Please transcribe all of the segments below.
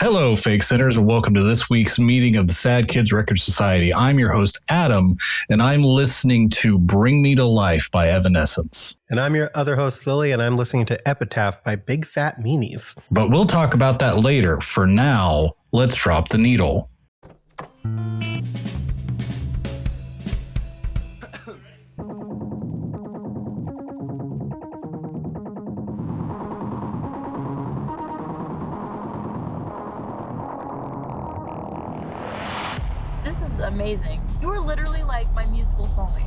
Hello, fake sinners, and welcome to this week's meeting of the Sad Kids Record Society. I'm your host, Adam, and I'm listening to Bring Me to Life by Evanescence. And I'm your other host, Lilli, and I'm listening to Epitaph by Big Fat Meanies. But we'll talk about that later. For now, let's drop the needle. This is amazing. You are literally like my musical soulmate.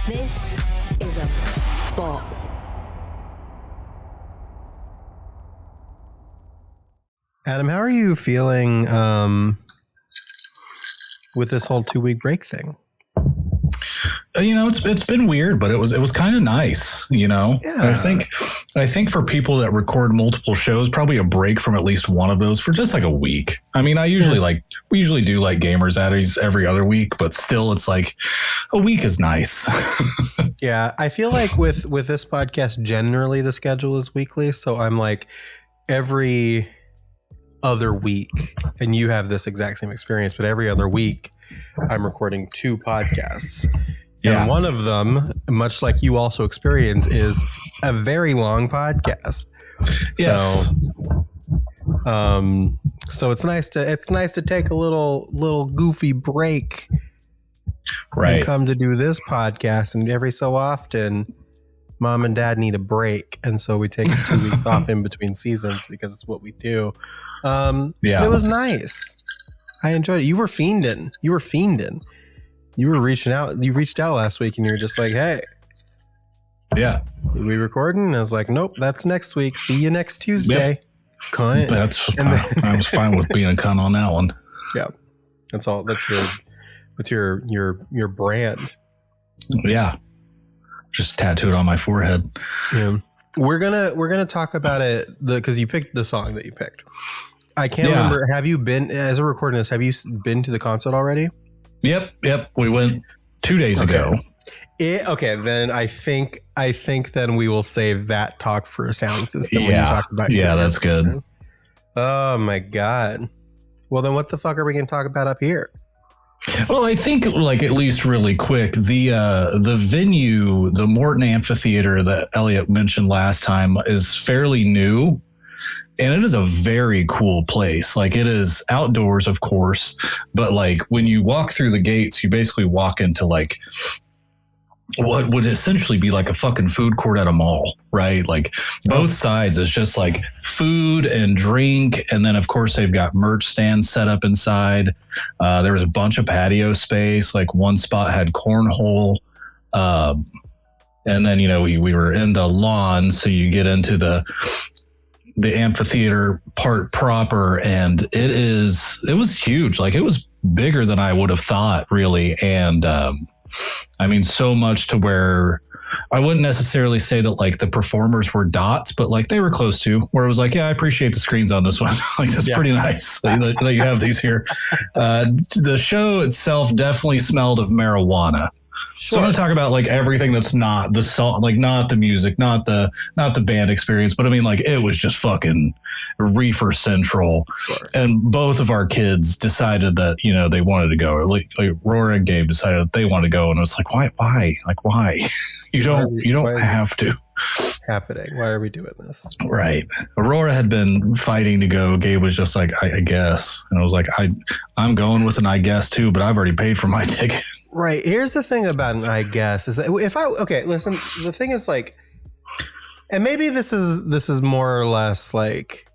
This is a bop. Adam, how are you feeling with this whole 2-week break thing? You know, it's been weird, but it was kind of nice, you know? Yeah. I think for people that record multiple shows, probably a break from at least one of those for just like a week. I mean, we usually do like Gamers Addies every other week, but still it's like a week is nice. Yeah, I feel like with this podcast, generally the schedule is weekly. So I'm like every other week, and you have this exact same experience, but every other week I'm recording 2 podcasts. Yeah. And one of them, much like you also experience, is a very long podcast. Yes. So it's nice to take a little goofy break, Right. and come to do this podcast. And every so often, Mom and Dad need a break, and so we take 2 weeks off in between seasons because it's what we do. Yeah. It was nice. I enjoyed it. You were fiending. You were reaching out. You reached out last week, and you were just like, "Hey, Yeah. are we recording?" And I was like, "Nope, that's next week. See you next Tuesday." Yep. Cunt. That's fine. I was fine with being a cunt on that one. Yeah, that's all. That's your brand. Yeah. Just tattoo it on my forehead. Yeah, we're gonna talk about it because you picked the song that you picked. I can't remember. Have you been, as a recording this? Have you been to the concert already? Yep. We went 2 days ago. Okay, then I think then we will save that talk for a sound system when you talk about. Yeah, that's good. Oh my god. Well, then what the fuck are we going to talk about up here? Well, I think, like, at least really quick, the venue, the Morton Amphitheater that Elliot mentioned last time, is fairly new. And it is a very cool place. Like, it is outdoors, of course, but like when you walk through the gates, you basically walk into like what would essentially be like a fucking food court at a mall, right? Like both sides is just like food and drink. And then of course they've got merch stands set up inside. There was a bunch of patio space. Like one spot had cornhole. And then, you know, we were in the lawn. So you get into the amphitheater part proper, and it was huge. Like, it was bigger than I would have thought, really. And I mean, so much to where I wouldn't necessarily say that like the performers were dots, but like they were close to, where it was like, yeah, I appreciate the screens on this one. Like, that's pretty nice that you have these here. The show itself definitely smelled of marijuana. Sure. So I'm going to talk about like everything that's not the song, like not the music, not the band experience, but I mean, like, it was just fucking reefer central. Sure. And both of our kids decided that, you know, they wanted to go. Or like Roar and Gabe decided that they wanted to go, and it was like, why? Like, why? You don't have to. Happening. Why are we doing this? Right. Aurora had been fighting to go. Gabe was just like, I guess. And I was like, I'm going with an I guess too, but I've already paid for my ticket. Right. Here's the thing about an I guess is that listen, the thing is like, and maybe this is more or less like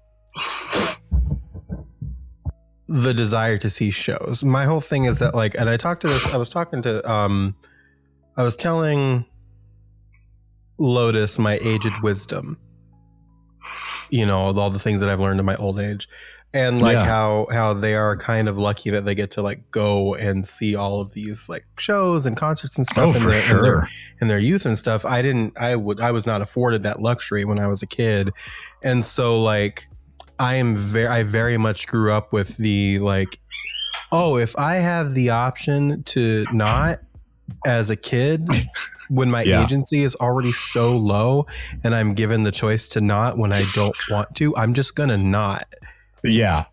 the desire to see shows. My whole thing is that like, and I was telling Lotus my aged wisdom, you know, all the things that I've learned in my old age. and like how they are kind of lucky that they get to like go and see all of these like shows and concerts and stuff in their youth and stuff. I was not afforded that luxury when I was a kid. And so like I very much grew up with the like, oh, if I have the option to not as a kid when my agency is already so low and I'm given the choice to not when I don't want to, I'm just gonna not. Yeah.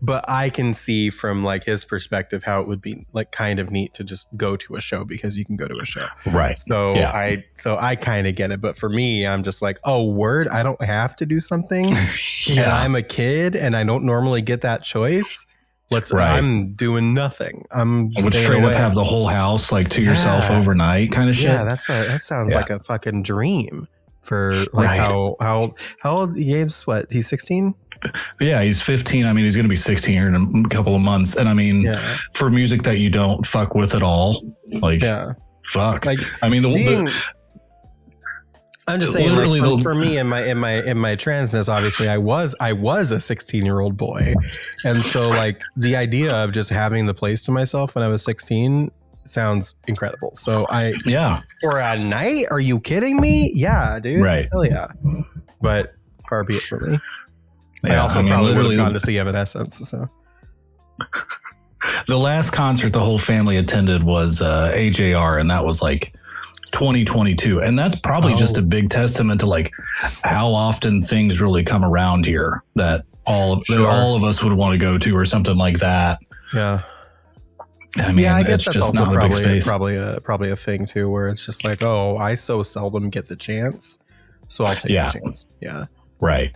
But I can see from like his perspective how it would be like kind of neat to just go to a show because you can go to a show. Right. So I kind of get it. But for me, I'm just like, oh, word, I don't have to do something. And I'm a kid and I don't normally get that choice. I'm doing nothing. I would straight up have the whole house like to yourself overnight kind of shit. Yeah, that sounds like a fucking dream for like how old Gabe's what? He's 16? Yeah, he's 15. I mean, he's going to be 16 here in a couple of months. And I mean, for music that you don't fuck with at all, like, fuck. Like, I mean, I'm just saying, like, for me in my transness, obviously, I was a 16-year-old boy, and so like the idea of just having the place to myself when I was 16 sounds incredible. So for a night, are you kidding me? Yeah, dude. Right. Hell yeah. But far be it for me. I also probably would have gone to see Evanescence. So the last concert the whole family attended was AJR, and that was like 2022, and that's probably just a big testament to like how often things really come around here that all of us would want to go to or something like that. Yeah. I mean, I guess that's just also not a big space. probably a thing too, where it's just like, oh, I so seldom get the chance, so I'll take the chance. Yeah. Right.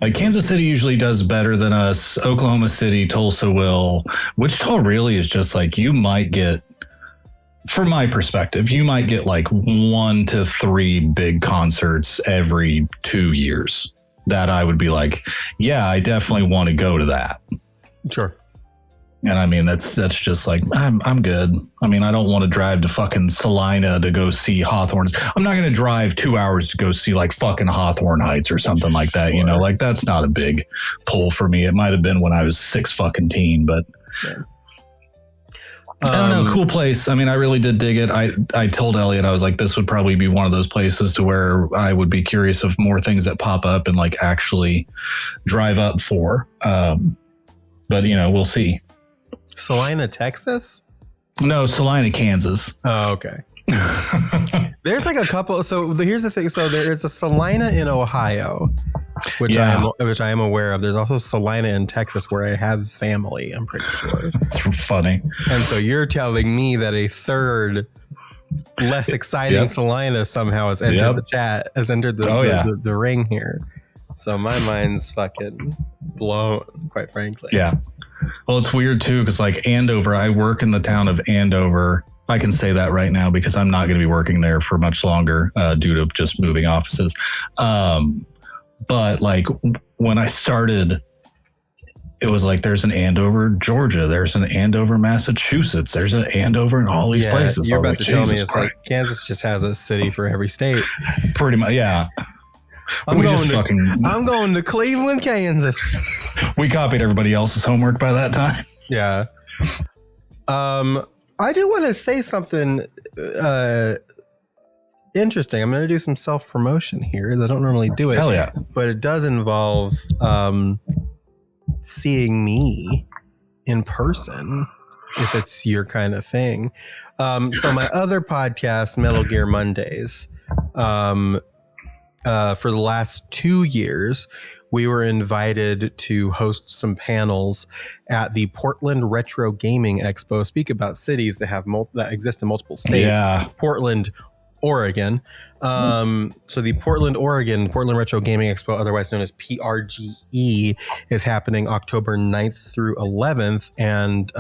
Like Kansas City usually does better than us. Oklahoma City, Tulsa will. Wichita really is just like you might get, from my perspective, you might get like 1 to 3 big concerts every 2 years that I would be like, yeah, I definitely want to go to that. Sure. And I mean, that's just like, I'm good. I mean, I don't want to drive to fucking Salina to go see Hawthorne's. I'm not going to drive 2 hours to go see like fucking Hawthorne Heights or something like that. You know, like that's not a big pull for me. It might've been when I was 6 fucking teen, but I don't know. Cool place. I mean, I really did dig it. I told Elliot, I was like, this would probably be one of those places to where I would be curious of more things that pop up and like actually drive up for. But you know, we'll see. Salina, Texas? No, Salina, Kansas. Oh, okay. There's like a couple. So here's the thing. So there is a Salina in Ohio, which I am aware of. There's also Salina in Texas where I have family. I'm pretty sure. It's funny. And so you're telling me that a third, less exciting Salina somehow has entered the chat, has entered the ring here. So my mind's fucking blown, quite frankly. Yeah. Well, it's weird too, because like Andover, I work in the town of Andover. I can say that right now because I'm not going to be working there for much longer due to just moving offices. But like when I started, it was like there's an Andover, Georgia. There's an Andover, Massachusetts. There's an Andover in all these places. You're about to tell me it's like Kansas just has a city for every state. Pretty much, yeah. I'm going to Cleveland, Kansas. We copied everybody else's homework by that time. Yeah. I do want to say something interesting. I'm going to do some self-promotion here. I don't normally do it. Hell yeah. But it does involve seeing me in person, if it's your kind of thing. So my other podcast, Metal Gear Mondays, for the last 2 years, we were invited to host some panels at the Portland Retro Gaming Expo. Speak about cities that have that exist in multiple states. Yeah. Portland, Oregon. So the Portland Retro Gaming Expo, otherwise known as PRGE, is happening October 9th through 11th. And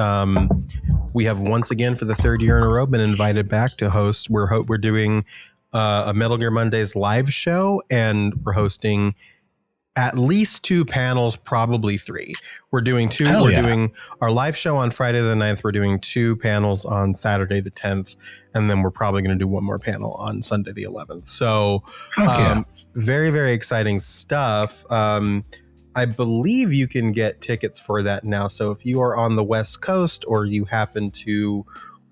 we have once again, for the 3rd year in a row, been invited back to host. We're doing a Metal Gear Mondays live show, and we're hosting at least 2 panels, probably 3. We're doing 2. Doing our live show on Friday the 9th. We're doing 2 panels on Saturday the 10th. And then we're probably going to do 1 more panel on Sunday the 11th. So very, very exciting stuff. I believe you can get tickets for that now. So if you are on the West Coast or you happen to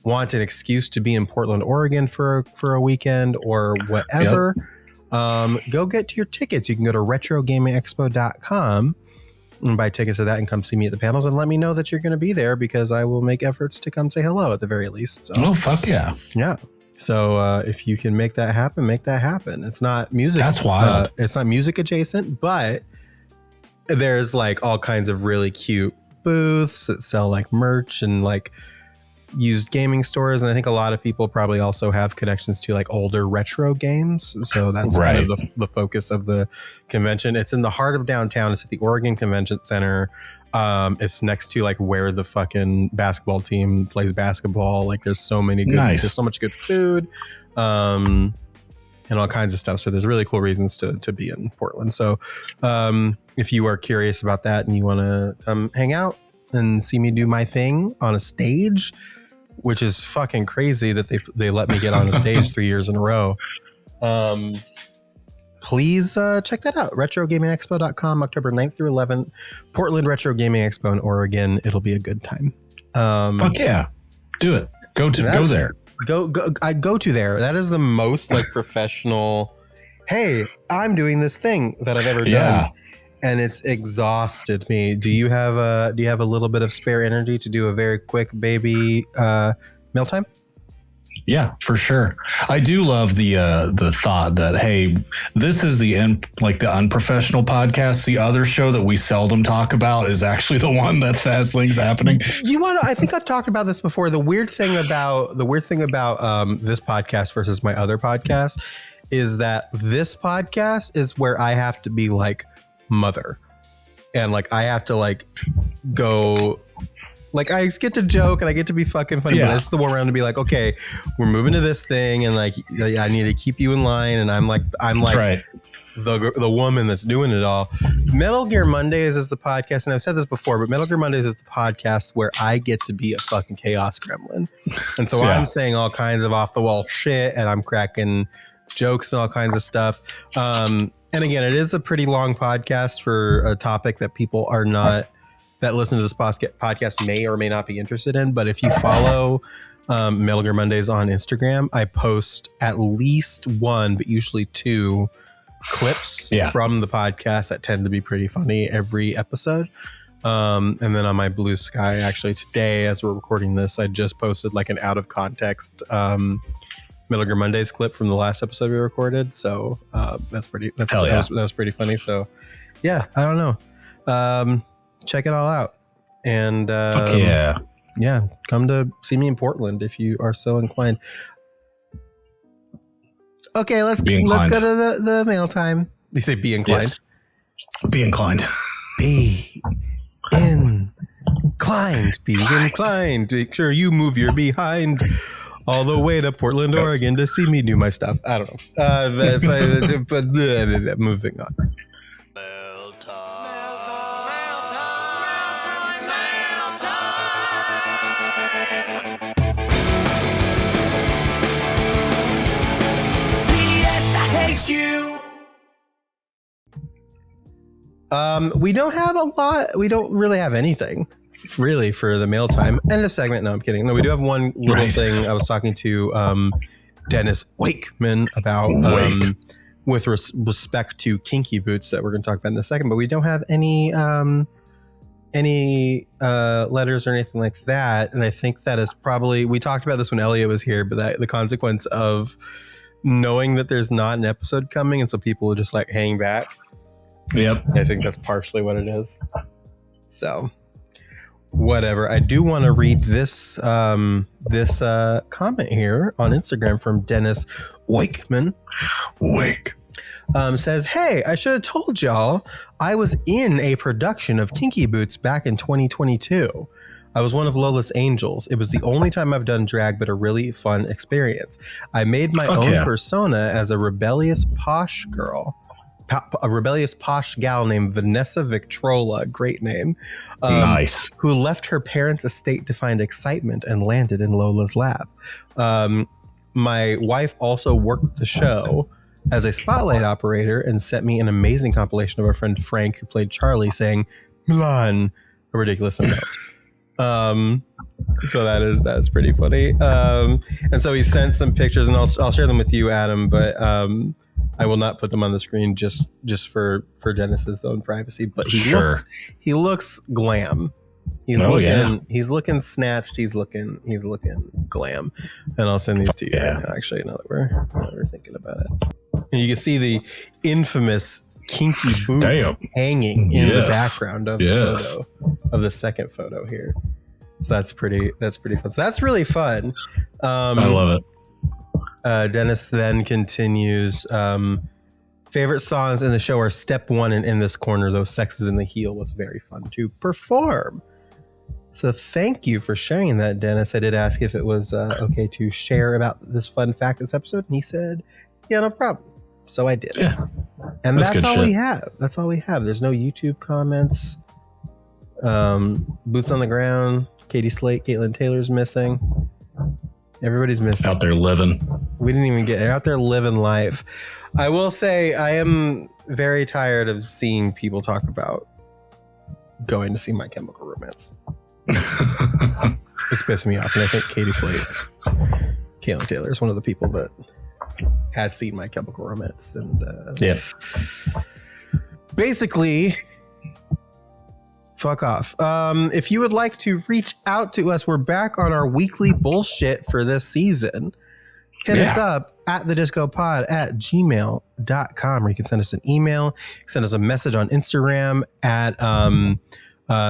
want an excuse to be in Portland, Oregon for a weekend or whatever, go get your tickets. You can go to retrogamingexpo.com and buy tickets to that and come see me at the panels and let me know that you're going to be there, because I will make efforts to come say hello at the very least. So, oh, fuck yeah. Yeah. So if you can make that happen, make that happen. It's not music. That's wild. It's not music adjacent, but there's like all kinds of really cute booths that sell like merch and like used gaming stores. And I think a lot of people probably also have connections to like older retro games. So that's kind of the focus of the convention. It's in the heart of downtown. It's at the Oregon Convention Center. It's next to like where the fucking basketball team plays basketball. Like there's so many good, there's so much good food, and all kinds of stuff. So there's really cool reasons to be in Portland. So, if you are curious about that and you want to come hang out and see me do my thing on a stage, which is fucking crazy that they let me get on a stage 3 years in a row. Please check that out. RetroGamingExpo.com, October 9th through 11th. Portland Retro Gaming Expo in Oregon. It'll be a good time. Fuck yeah. Do it. Go there. I go to there. That is the most like professional, hey, I'm doing this thing that I've ever done. And it's exhausted me. Do you have a little bit of spare energy to do a very quick baby mealtime? Yeah, for sure. I do love the thought that, hey, this is the unprofessional podcast. The other show that we seldom talk about is actually the one that has things happening. I think I've talked about this before. The weird thing about this podcast versus my other podcast is that this podcast is where I have to be like mother, and like I have to like go. Like I get to joke and I get to be fucking funny, but it's the one around to be like, okay, we're moving to this thing, and like I need to keep you in line, and I'm like the woman that's doing it all. Metal Gear Mondays is the podcast, and I've said this before, but Metal Gear Mondays is the podcast where I get to be a fucking chaos gremlin, and so I'm saying all kinds of off the wall shit, and I'm cracking jokes and all kinds of stuff. And again, it is a pretty long podcast for a topic that people are not. That listen to this podcast may or may not be interested in. But if you follow Metal Gear Mondays on Instagram, I post at least one, but usually two clips from the podcast that tend to be pretty funny every episode. And then on my Blue Sky, actually today, as we're recording this, I just posted like an out of context Metal Gear Mondays clip from the last episode we recorded. So that was pretty funny. So yeah, I don't know. Check it all out, and come to see me in Portland if you are so inclined. Okay, let's go to the mail time. You say be inclined. Yes. Be inclined. Be inclined. Be inclined. Make sure you move your behind all the way to Portland, Oregon to see me do my stuff. I don't know. But moving on. We don't have a lot. We don't really have anything really for the mail time. End of segment. No, I'm kidding. No, we do have one little thing. I was talking to Dennis Wakeman about with respect to kinky boots that we're going to talk about in a second, but we don't have any letters or anything like that. And I think that is probably, we talked about this when Elliot was here, but that the consequence of knowing that there's not an episode coming, and so people are just like hang back. Yep. I think that's partially what it is. So whatever. I do want to read this comment here on Instagram from Dennis Wakeman. Says, hey, I should have told y'all I was in a production of Kinky Boots back in 2022. I was one of Lola's angels. It was the only time I've done drag, but a really fun experience. I made my own persona as a rebellious posh girl. A rebellious posh gal named Vanessa Victrola, great name. Nice. Who left her parents' estate to find excitement and landed in Lola's lap. My wife also worked the show, as a spotlight operator and sent me an amazing compilation of our friend Frank, who played Charlie, saying Milan a ridiculous amount. So that's pretty funny. And so he sent some pictures, and I'll share them with you, Adam, but I will not put them on the screen just for Dennis's own privacy. But he looks glam. He's looking snatched. He's looking glam. And I'll send these to you right now, actually, now that we're thinking about it. And you can see the infamous kinky boots hanging in the background of the photo, of the second photo here. So that's pretty fun. So that's really fun. I love it. Dennis then continues, favorite songs in the show are Step 1 and In This Corner, though Sex is in the Heel was very fun to perform. So thank you for sharing that, Dennis. I did ask if it was okay to share about this fun fact this episode, and he said, yeah, no problem. So I did. Yeah. And that's all we have. That's all we have. There's no YouTube comments. Boots on the ground. Katie Slate, Caitlin Taylor's missing. Everybody's missing. Out there living. We didn't even get out there living life. I will say I am very tired of seeing people talk about going to see My Chemical Romance. It's pissing me off. And I think Katie Slate, Caitlin Taylor is one of the people that has seen My Chemical Romance. And basically, fuck off. If you would like to reach out to us, we're back on our weekly bullshit for this season. Hit us up at thediscopod@gmail.com, or you can send us an email, send us a message on Instagram at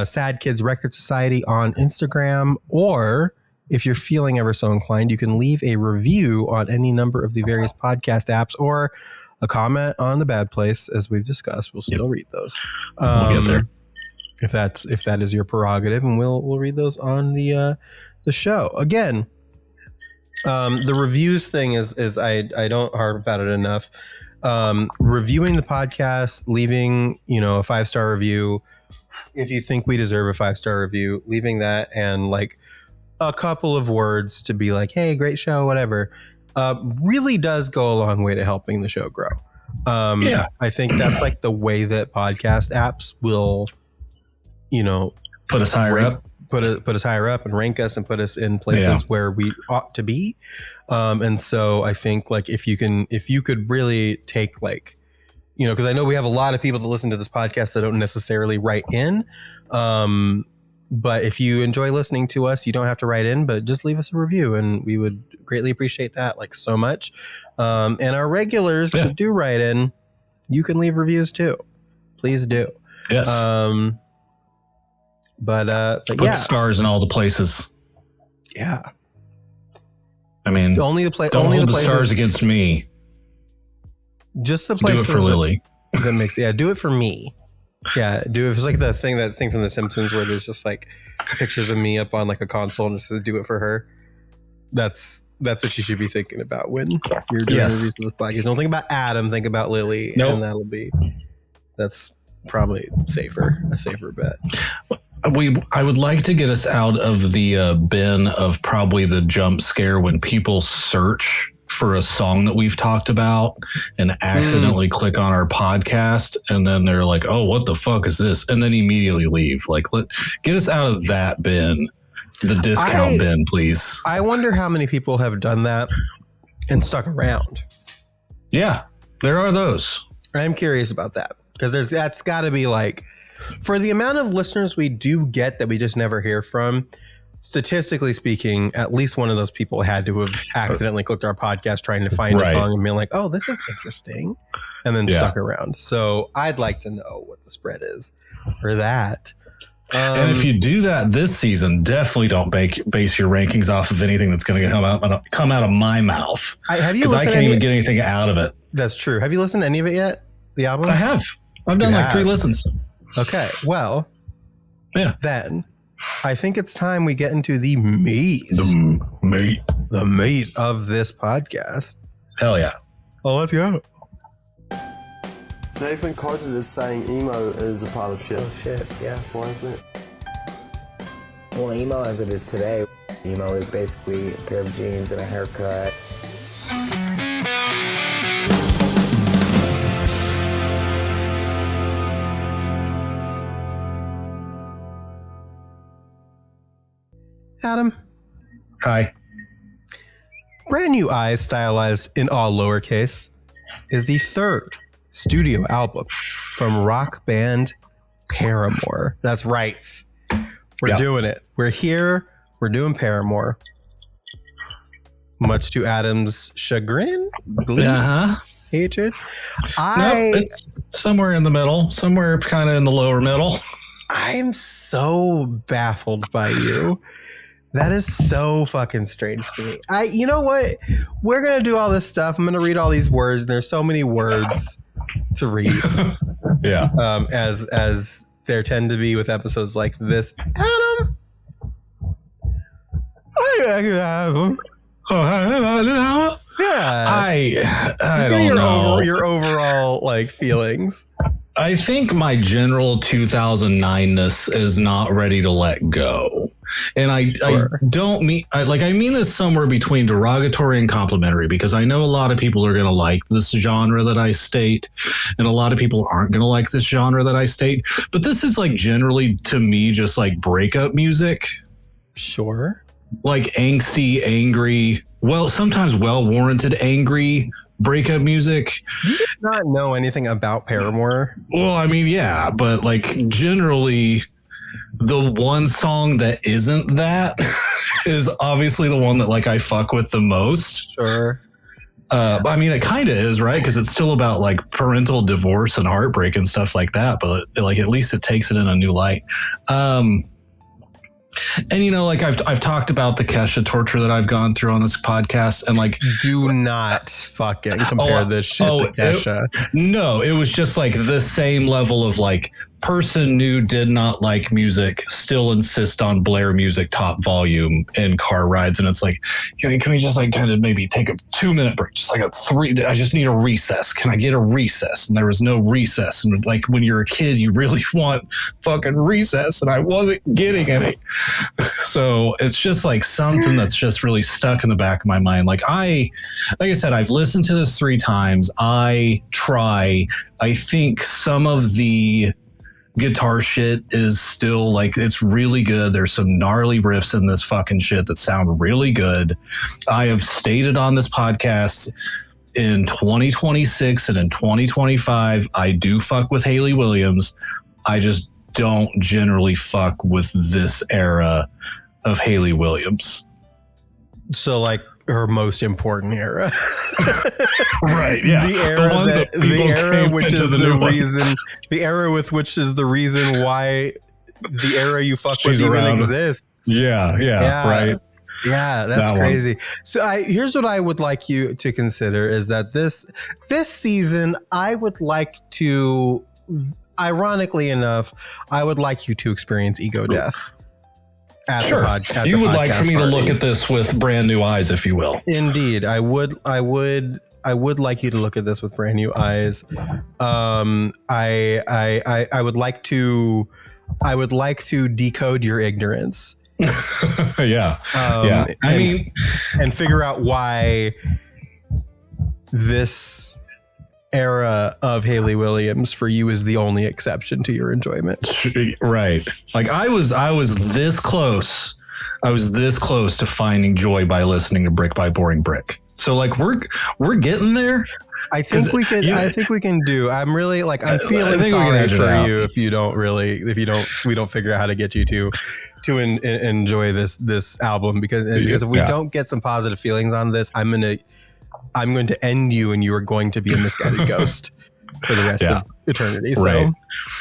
Sad Kids Record Society on Instagram, or if you're feeling ever so inclined, you can leave a review on any number of the various podcast apps, or a comment on The Bad Place, as we've discussed. We'll still read those. We'll get there. If that is your prerogative, and we'll read those on the show. Again, the reviews thing is I don't harp about it enough. Reviewing the podcast, leaving a 5-star review. If you think we deserve a 5-star review, leaving that and like a couple of words to be like, hey, great show, whatever, really does go a long way to helping the show grow. I think that's like the way that podcast apps will, put us higher up. Put us higher up and rank us and put us in places where we ought to be. And so I think like if you could really take like, because I know we have a lot of people that listen to this podcast that don't necessarily write in. But if you enjoy listening to us, you don't have to write in, but just leave us a review, and we would greatly appreciate that, like, so much. And our regulars that do write in, you can leave reviews too. Please do. Yes. But put the stars in all the places. Yeah. I mean, don't hold the stars against me. Just the places. Do it for Lilli. That makes do it for me. Yeah, do it. It's like that thing from The Simpsons where there's just like pictures of me up on like a console and just says, "Do it for her." That's what you should be thinking about when you're doing reviews of the podcast. Don't think about Adam. Think about Lilli, and that's probably a safer bet. I would like to get us out of the bin of probably the jump scare when people search for a song that we've talked about and accidentally click on our podcast, and then they're like, oh, what the fuck is this? And then immediately leave. Like, get us out of that bin, the discount bin, please. I wonder how many people have done that and stuck around. Yeah, there are those. I'm curious about that, because that's got to be like, for the amount of listeners we do get that we just never hear from, statistically speaking, at least one of those people had to have accidentally clicked our podcast trying to find a song and being like, oh, this is interesting, and then stuck around. So I'd like to know what the spread is for that. And if you do that this season, definitely don't base your rankings off of anything that's going to come out of my mouth. Because I can't even get anything out of it. That's true. Have you listened to any of it yet? The album? I have. I've done like 3 listens. Okay. Well, then I think it's time we get into the meat of this podcast. Hell yeah. Oh, let's go. Nathan quoted as saying emo is a pile of shit. Oh shit, yes. Why is it? Well, emo as it is today, emo is basically a pair of jeans and a haircut. Hi. Brand New Eyes, stylized in all lowercase, is the third studio album from rock band Paramore. That's right. We're doing it. We're here. We're doing Paramore. Much to Adam's chagrin, glee, hatred. It's somewhere in the middle, somewhere kind of in the lower middle. I'm so baffled by you. That is so fucking strange to me. You know what? We're gonna do all this stuff. I'm gonna read all these words. There's so many words to read. Yeah. As there tend to be with episodes like this. Adam, I don't know. Your overall like feelings. I think my general 2009ness is not ready to let go. And I don't mean, I mean this somewhere between derogatory and complimentary, because I know a lot of people are going to like this genre that I state, and a lot of people aren't going to like this genre that I state. But this is like generally to me just like breakup music. Sure. Like angsty, angry, well, sometimes well-warranted angry breakup music. Do you not know anything about Paramore? Well, I mean, yeah, but like generally the one song that isn't that is obviously the one that like I fuck with the most. Sure. I mean, it kind of is, right? Because it's still about like parental divorce and heartbreak and stuff like that. But like, at least it takes it in a new light. And you know, like I've talked about the Kesha torture that I've gone through on this podcast, and like, do not fucking compare this shit to Kesha. No, it was just like the same level of like person who did not like music still insist on Blair music top volume in car rides, and it's like, can we just like kind of maybe take a 2-minute break, just like I just need a recess. Can I get a recess? And there was no recess, and like when you're a kid, you really want fucking recess, and I wasn't getting any. So it's just like something that's just really stuck in the back of my mind. Like I said, I've listened to this 3 times. I think some of the guitar shit is still like, it's really good. There's some gnarly riffs in this fucking shit that sound really good. I have stated on this podcast in 2026 and in 2025, I do fuck with Hayley Williams. I just don't generally fuck with this era of Hayley Williams. So like her most important era. Right, yeah. The era which is the reason why the era you fuck with even exists. Yeah, right. Yeah, that's crazy. So here's what I would like you to consider is that this season I would like to, ironically enough, I would like you to experience ego death. Sure. You would like for me to look at this with brand new eyes, if you will. Indeed. I would like you to look at this with brand new eyes. I would like to decode your ignorance. Yeah. And figure out why this era of Hayley Williams for you is the only exception to your enjoyment. Right. Like I was this close. I was this close to finding joy by listening to Brick by Boring Brick. So like we're getting there. I think we can. I think we can do. I'm really like I'm feeling sorry for you if we don't figure out how to get you to enjoy this album because if we don't get some positive feelings on this, I'm going to end you and you are going to be a misguided ghost for the rest of eternity. So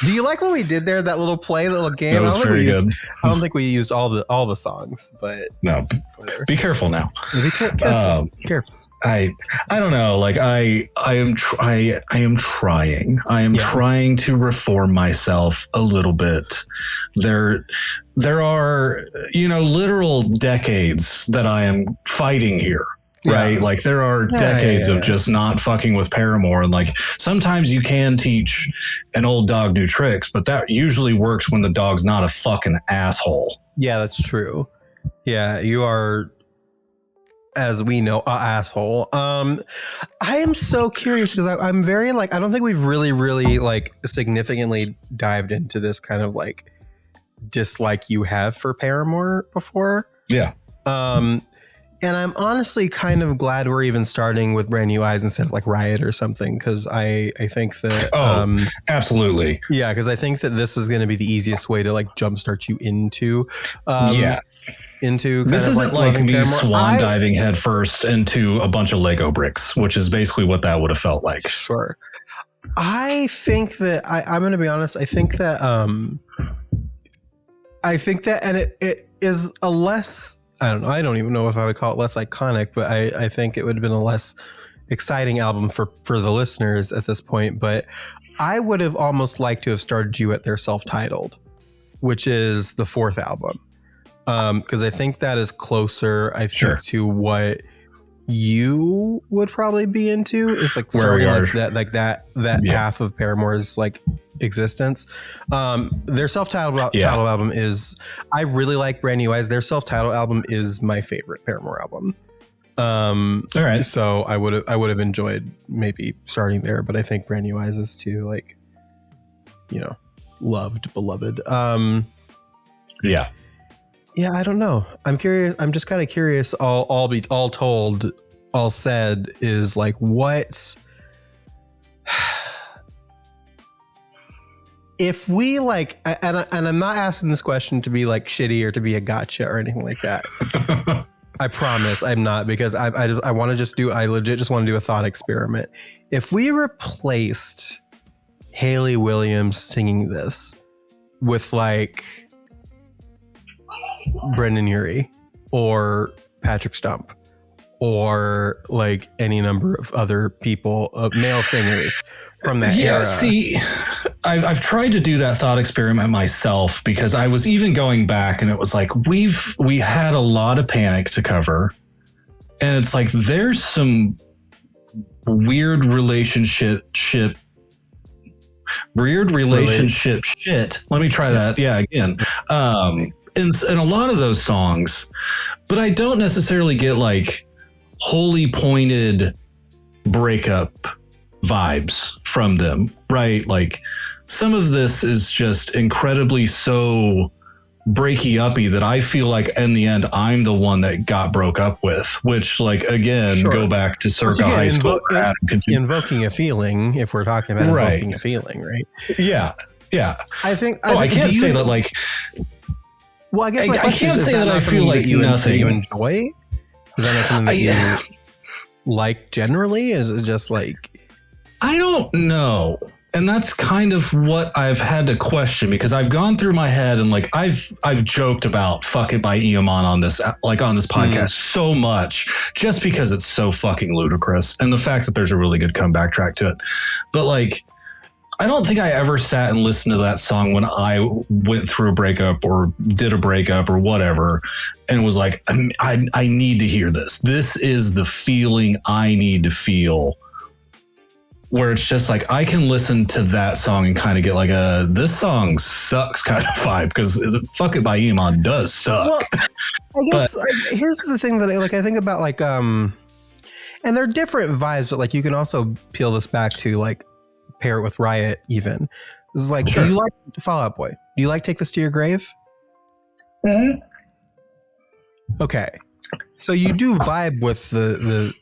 do you like what we did there? That little play, little game? That was very good. I don't think we used all the songs, but no, whatever. Be careful now. Be careful. Careful. I don't know. Like I am trying to reform myself a little bit. There are, literal decades that I am fighting here. Right. Yeah. Like there are decades of just not fucking with Paramore. And like sometimes you can teach an old dog new tricks, but that usually works when the dog's not a fucking asshole. Yeah, that's true. Yeah, you are, as we know, a asshole. I am so curious because I'm very like, I don't think we've really like significantly dived into this kind of like dislike you have for Paramore before. Yeah. And I'm honestly kind of glad we're even starting with Brand New Eyes instead of like Riot or something, because I think that absolutely, yeah, because I think that this is going to be the easiest way to like jumpstart you into into kind this of isn't like me swan diving head first into a bunch of Lego bricks, which is basically what that would have felt like. Sure. I think that I'm going to be honest. I think that and it is a less. I don't know. I don't even know if I would call it less iconic, but I think it would have been a less exciting album for the listeners at this point. But I would have almost liked to have started you at their self-titled, which is the fourth album. Because I think that is closer, I think, to what you would probably be into. Is like where we are, like that half of Paramore's like existence. Their self-titled album is, I really like Brand New Eyes. Their self-titled album is my favorite Paramore album. All right, so I would have enjoyed maybe starting there, but I think Brand New Eyes is too, like, you know, beloved. Yeah, I don't know. I'm curious. I'm just kind of curious. All told, all said, is like what. If we like, and I'm not asking this question to be like shitty or to be a gotcha or anything like that. I promise I'm not, because I want to just I legit just want to do a thought experiment. If we replaced Hayley Williams singing this with like Brendan Urie or Patrick Stump or like any number of other people, male singers from that era. See, I've tried to do that thought experiment myself, because I was even going back and it was like, we had a lot of Panic to cover, and it's like, there's some weird relationship shit. Let me try that. Yeah. Again. In a lot of those songs, but I don't necessarily get like wholly pointed breakup vibes from them, right? Like some of this is just incredibly so breaky uppy that I feel like in the end I'm the one that got broke up with, which, like, again, go back to circa high school. Invoking a feeling, if we're talking about invoking a feeling, right? Yeah. I think I can't say that like. Well, I guess I can't say that I feel like nothing that you enjoy. Is that not something that you like generally? Is it just like, I don't know. And that's kind of what I've had to question, because I've gone through my head and like I've joked about "Fuck It" by Eamon on this podcast so much, just because it's so fucking ludicrous, and the fact that there's a really good comeback track to it. But like, I don't think I ever sat and listened to that song when I went through a breakup or did a breakup or whatever, and was like, I need to hear this. This is the feeling I need to feel. Where it's just like, I can listen to that song and kind of get like this song sucks kind of vibe, because "Fuck It" by Eamon does suck. Well, I guess here's the thing that I think about, like, and they're different vibes, but like you can also peel this back to like pair it with Riot even. This is like, do you like Fall Out Boy? Do you like Take This to Your Grave? Mm-hmm. Okay. So you do vibe with the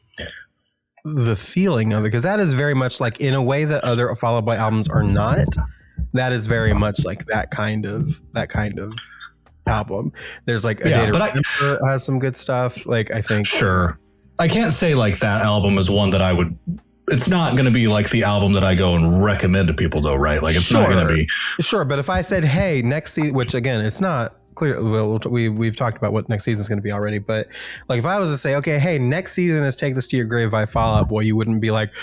feeling of it, because that is very much like, in a way that other Fall Out Boy albums are not, that is very much like that kind of album. There's like but has some good stuff. Like, I think I can't say like that album is one that I would. It's not going to be like the album that I go and recommend to people, though, right? Like, it's not going to be. Sure, but if I said, hey, next season, which again, it's not clear. Well, we've talked about what next season is going to be already, but like, if I was to say, okay, hey, next season is Take This to Your Grave by Fall Out Boy, you wouldn't be like,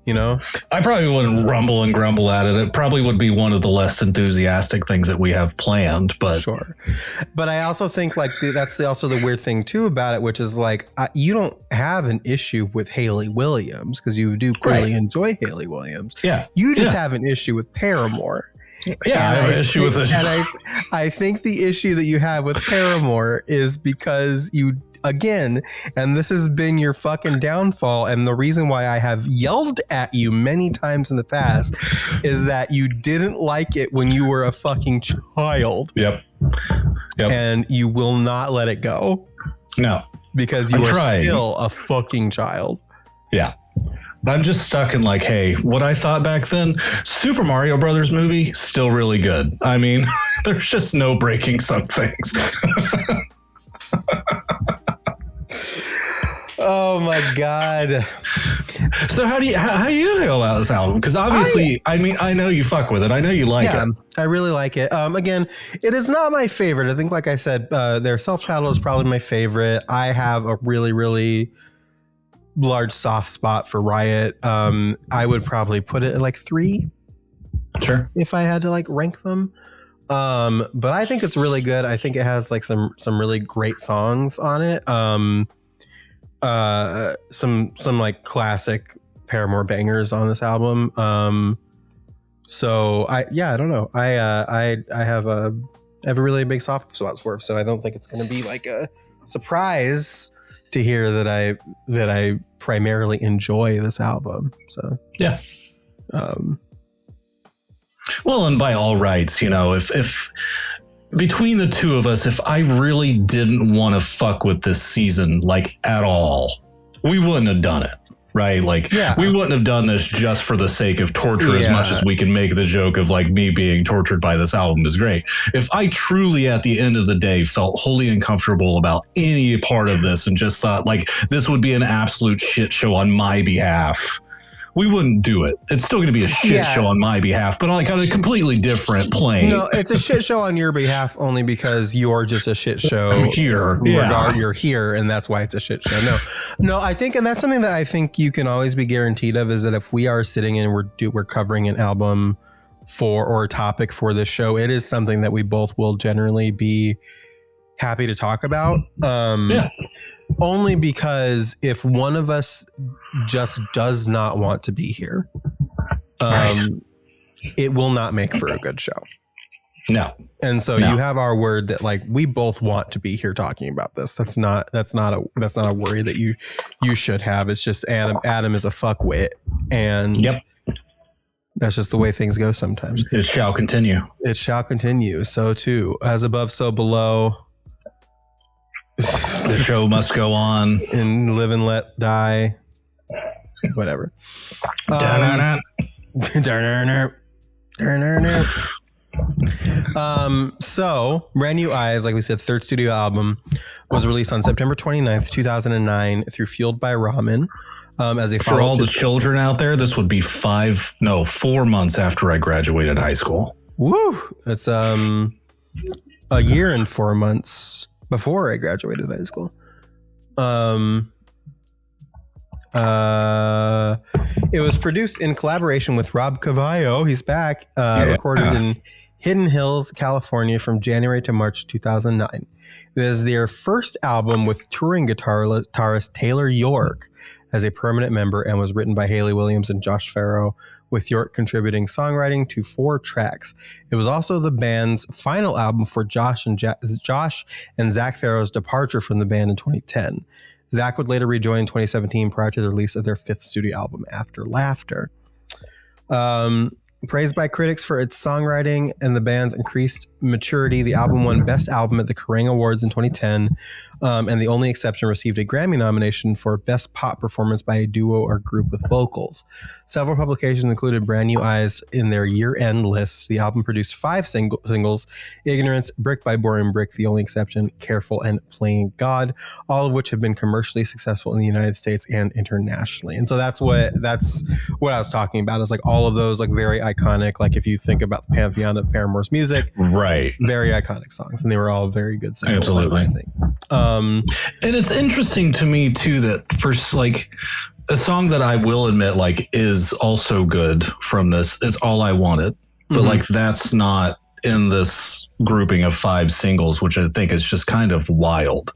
you know? I probably wouldn't rumble and grumble at it. It probably would be one of the less enthusiastic things that we have planned, but sure. But I also think like that's also the weird thing too about it, which is like, you don't have an issue with Hayley Williams, because you do clearly enjoy Hayley Williams. Yeah. You just have an issue with Paramore. Yeah, I have an issue with it. And I think the issue that you have with Paramore is because you, again, and this has been your fucking downfall, and the reason why I have yelled at you many times in the past is that you didn't like it when you were a fucking child. Yep. And you will not let it go. No. Because you are still a fucking child. Yeah. I'm just stuck in like, hey, what I thought back then, Super Mario Brothers movie, still really good. I mean, there's just no breaking some things. Oh my God. So how do you feel about this album? Because obviously, I know you fuck with it. I know you like it. I really like it. Again, it is not my favorite. I think, like I said, their self-titled is probably my favorite. I have a really, really large soft spot for Riot. I would probably put it at like 3. Sure. If I had to like rank them. But I think it's really good. I think it has like some really great songs on it. Some like classic Paramore bangers on this album. So I don't know. I have a really big soft spot for it, so I don't think it's going to be like a surprise to hear that I primarily enjoy this album. So yeah. Well, and by all rights, you know, if between the two of us, if I really didn't want to fuck with this season, like at all, we wouldn't have done it. Right. Like we wouldn't have done this just for the sake of torture as much as we can make the joke of like me being tortured by this album is great. If I truly at the end of the day felt wholly uncomfortable about any part of this and just thought like this would be an absolute shit show on my behalf, we wouldn't do it. It's still going to be a shit show on my behalf, but like on a completely different plane. No, it's a shit show on your behalf only because you're just a shit show. I'm here. You're here, and that's why it's a shit show. No, I think, and that's something that I think you can always be guaranteed of, is that if we are sitting and we're covering an album or a topic for this show, it is something that we both will generally be happy to talk about. Only because if one of us just does not want to be here, it will not make for a good show. No. And so you have our word that like we both want to be here talking about this. That's not a worry that you should have. It's just Adam is a fuckwit, and that's just the way things go sometimes. It shall continue. It shall continue. So too, as above, so below. The show must go on. And live and let die. Whatever. So Brand New Eyes, like we said, third studio album, was released on September 29th, 2009 through Fueled by Ramen. As a for all the children out there, this would be 4 months after I graduated high school. Woo! It's a year and 4 months before I graduated high school. It was produced in collaboration with Rob Cavallo. He's back. Recorded in Hidden Hills, California from January to March 2009. It is their first album with touring guitarist Taylor York as a permanent member, and was written by Haley Williams and Josh Farrow, with York contributing songwriting to 4 tracks. It was also the band's final album for Josh and Zach Farrow's departure from the band in 2010. Zach would later rejoin in 2017 prior to the release of their 5th studio album, After Laughter. Praised by critics for its songwriting and the band's increased maturity, the album won Best Album at the Kerrang Awards in 2010, and the only exception received a Grammy nomination for Best Pop Performance by a Duo or Group with Vocals. Several publications included Brand New Eyes in their year-end lists. The album produced 5 singles: Ignorance, Brick by Boring Brick, the only exception, Careful, and Playing God, all of which have been commercially successful in the United States and internationally. And so that's what I was talking about, is like all of those like very iconic, like if you think about the pantheon of Paramore's music, right, very iconic songs, and they were all very good singles. Absolutely. I think. And it's interesting to me too that for like a song that I will admit like is also good from this is All I Wanted, but like that's not in this grouping of 5 singles, which I think is just kind of wild.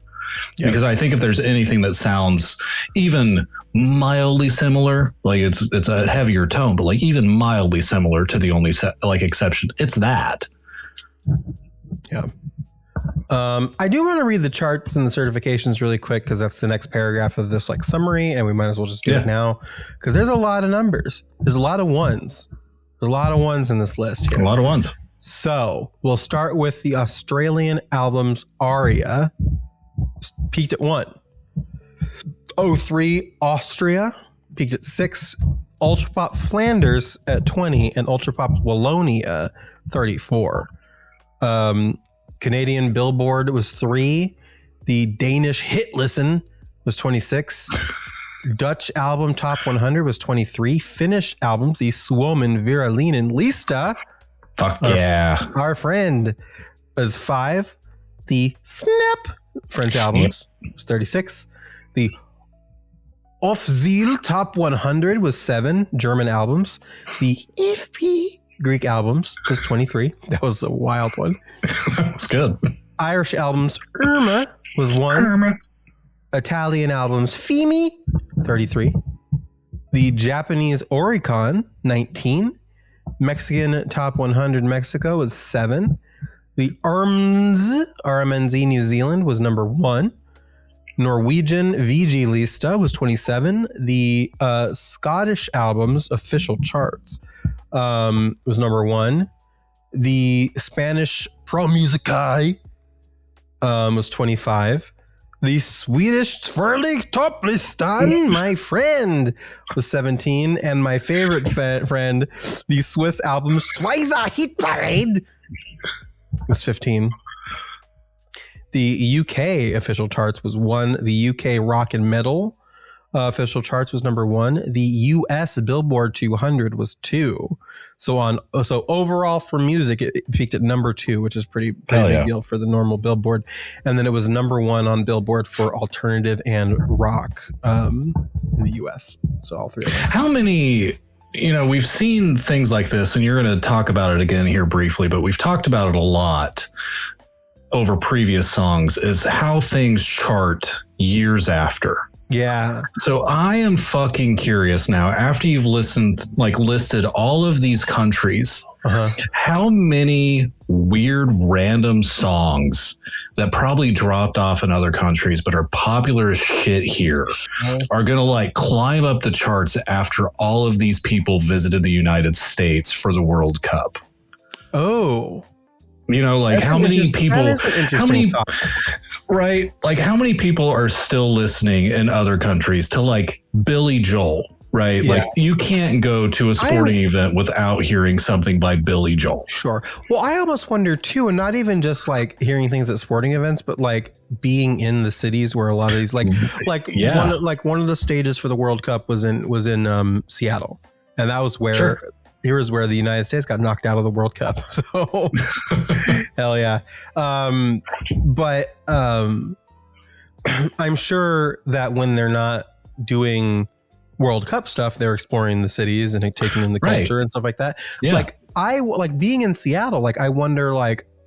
Because I think if there's anything that sounds even mildly similar, like it's a heavier tone, but like even mildly similar to the only exception, it's that. Yeah. I do want to read the charts and the certifications really quick, because that's the next paragraph of this like summary, and we might as well just do it now, because there's a lot of numbers. There's a lot of ones. There's a lot of ones in this list here. A lot of ones. So we'll start with the Australian albums ARIA. peaked at 1. 03 Austria peaked at 6. Ultrapop Flanders at 20 and Ultrapop Wallonia 34. Canadian Billboard was 3. The Danish Hit Listen was 26. Dutch album Top 100 was 23. Finnish albums, the Suomen Virallinen Lista. Fuck yeah. Our friend was 5. The Snap French albums was 36. The Ofziel Top 100 was 7 German albums. The IFP Greek albums was 23. That was a wild one. That's good. Irish albums Irma was 1. Italian albums Fimi 33. The Japanese Oricon 19. Mexican Top 100 Mexico was 7. The RMNZ New Zealand was number 1. Norwegian VG Lista was 27. The Scottish albums official charts was number 1. The Spanish Pro Musicae was 25. The Swedish Swirlig Topplistan, my friend, was 17. And my favorite friend, the Swiss album Schweizer Hit Parade, was 15. The UK official charts was 1. The UK Rock and Metal official charts was number 1. The US Billboard 200 was 2. So overall for music, it peaked at number 2, which is pretty big deal for the normal Billboard. And then it was number 1 on Billboard for alternative and rock in the US. So all 3 of those. How many, we've seen things like this, and you're going to talk about it again here briefly, but we've talked about it a lot over previous songs, is how things chart years after. Yeah. So I am fucking curious now, after you've listed all of these countries, how many weird random songs that probably dropped off in other countries but are popular as shit here are going to climb up the charts after all of these people visited the United States for the World Cup? Oh. How many people, that is an interesting thought. Right? How many people are still listening in other countries to Billy Joel, right? Yeah. You can't go to a sporting event without hearing something by Billy Joel. Sure. Well, I almost wonder too, and not even just hearing things at sporting events, but being in the cities where a lot of these one of the stages for the World Cup was in Seattle, and that was where here's where the United States got knocked out of the World Cup. So hell yeah. But I'm sure that when they're not doing World Cup stuff, they're exploring the cities and taking in the culture and stuff like that. Yeah. I being in Seattle, I wonder,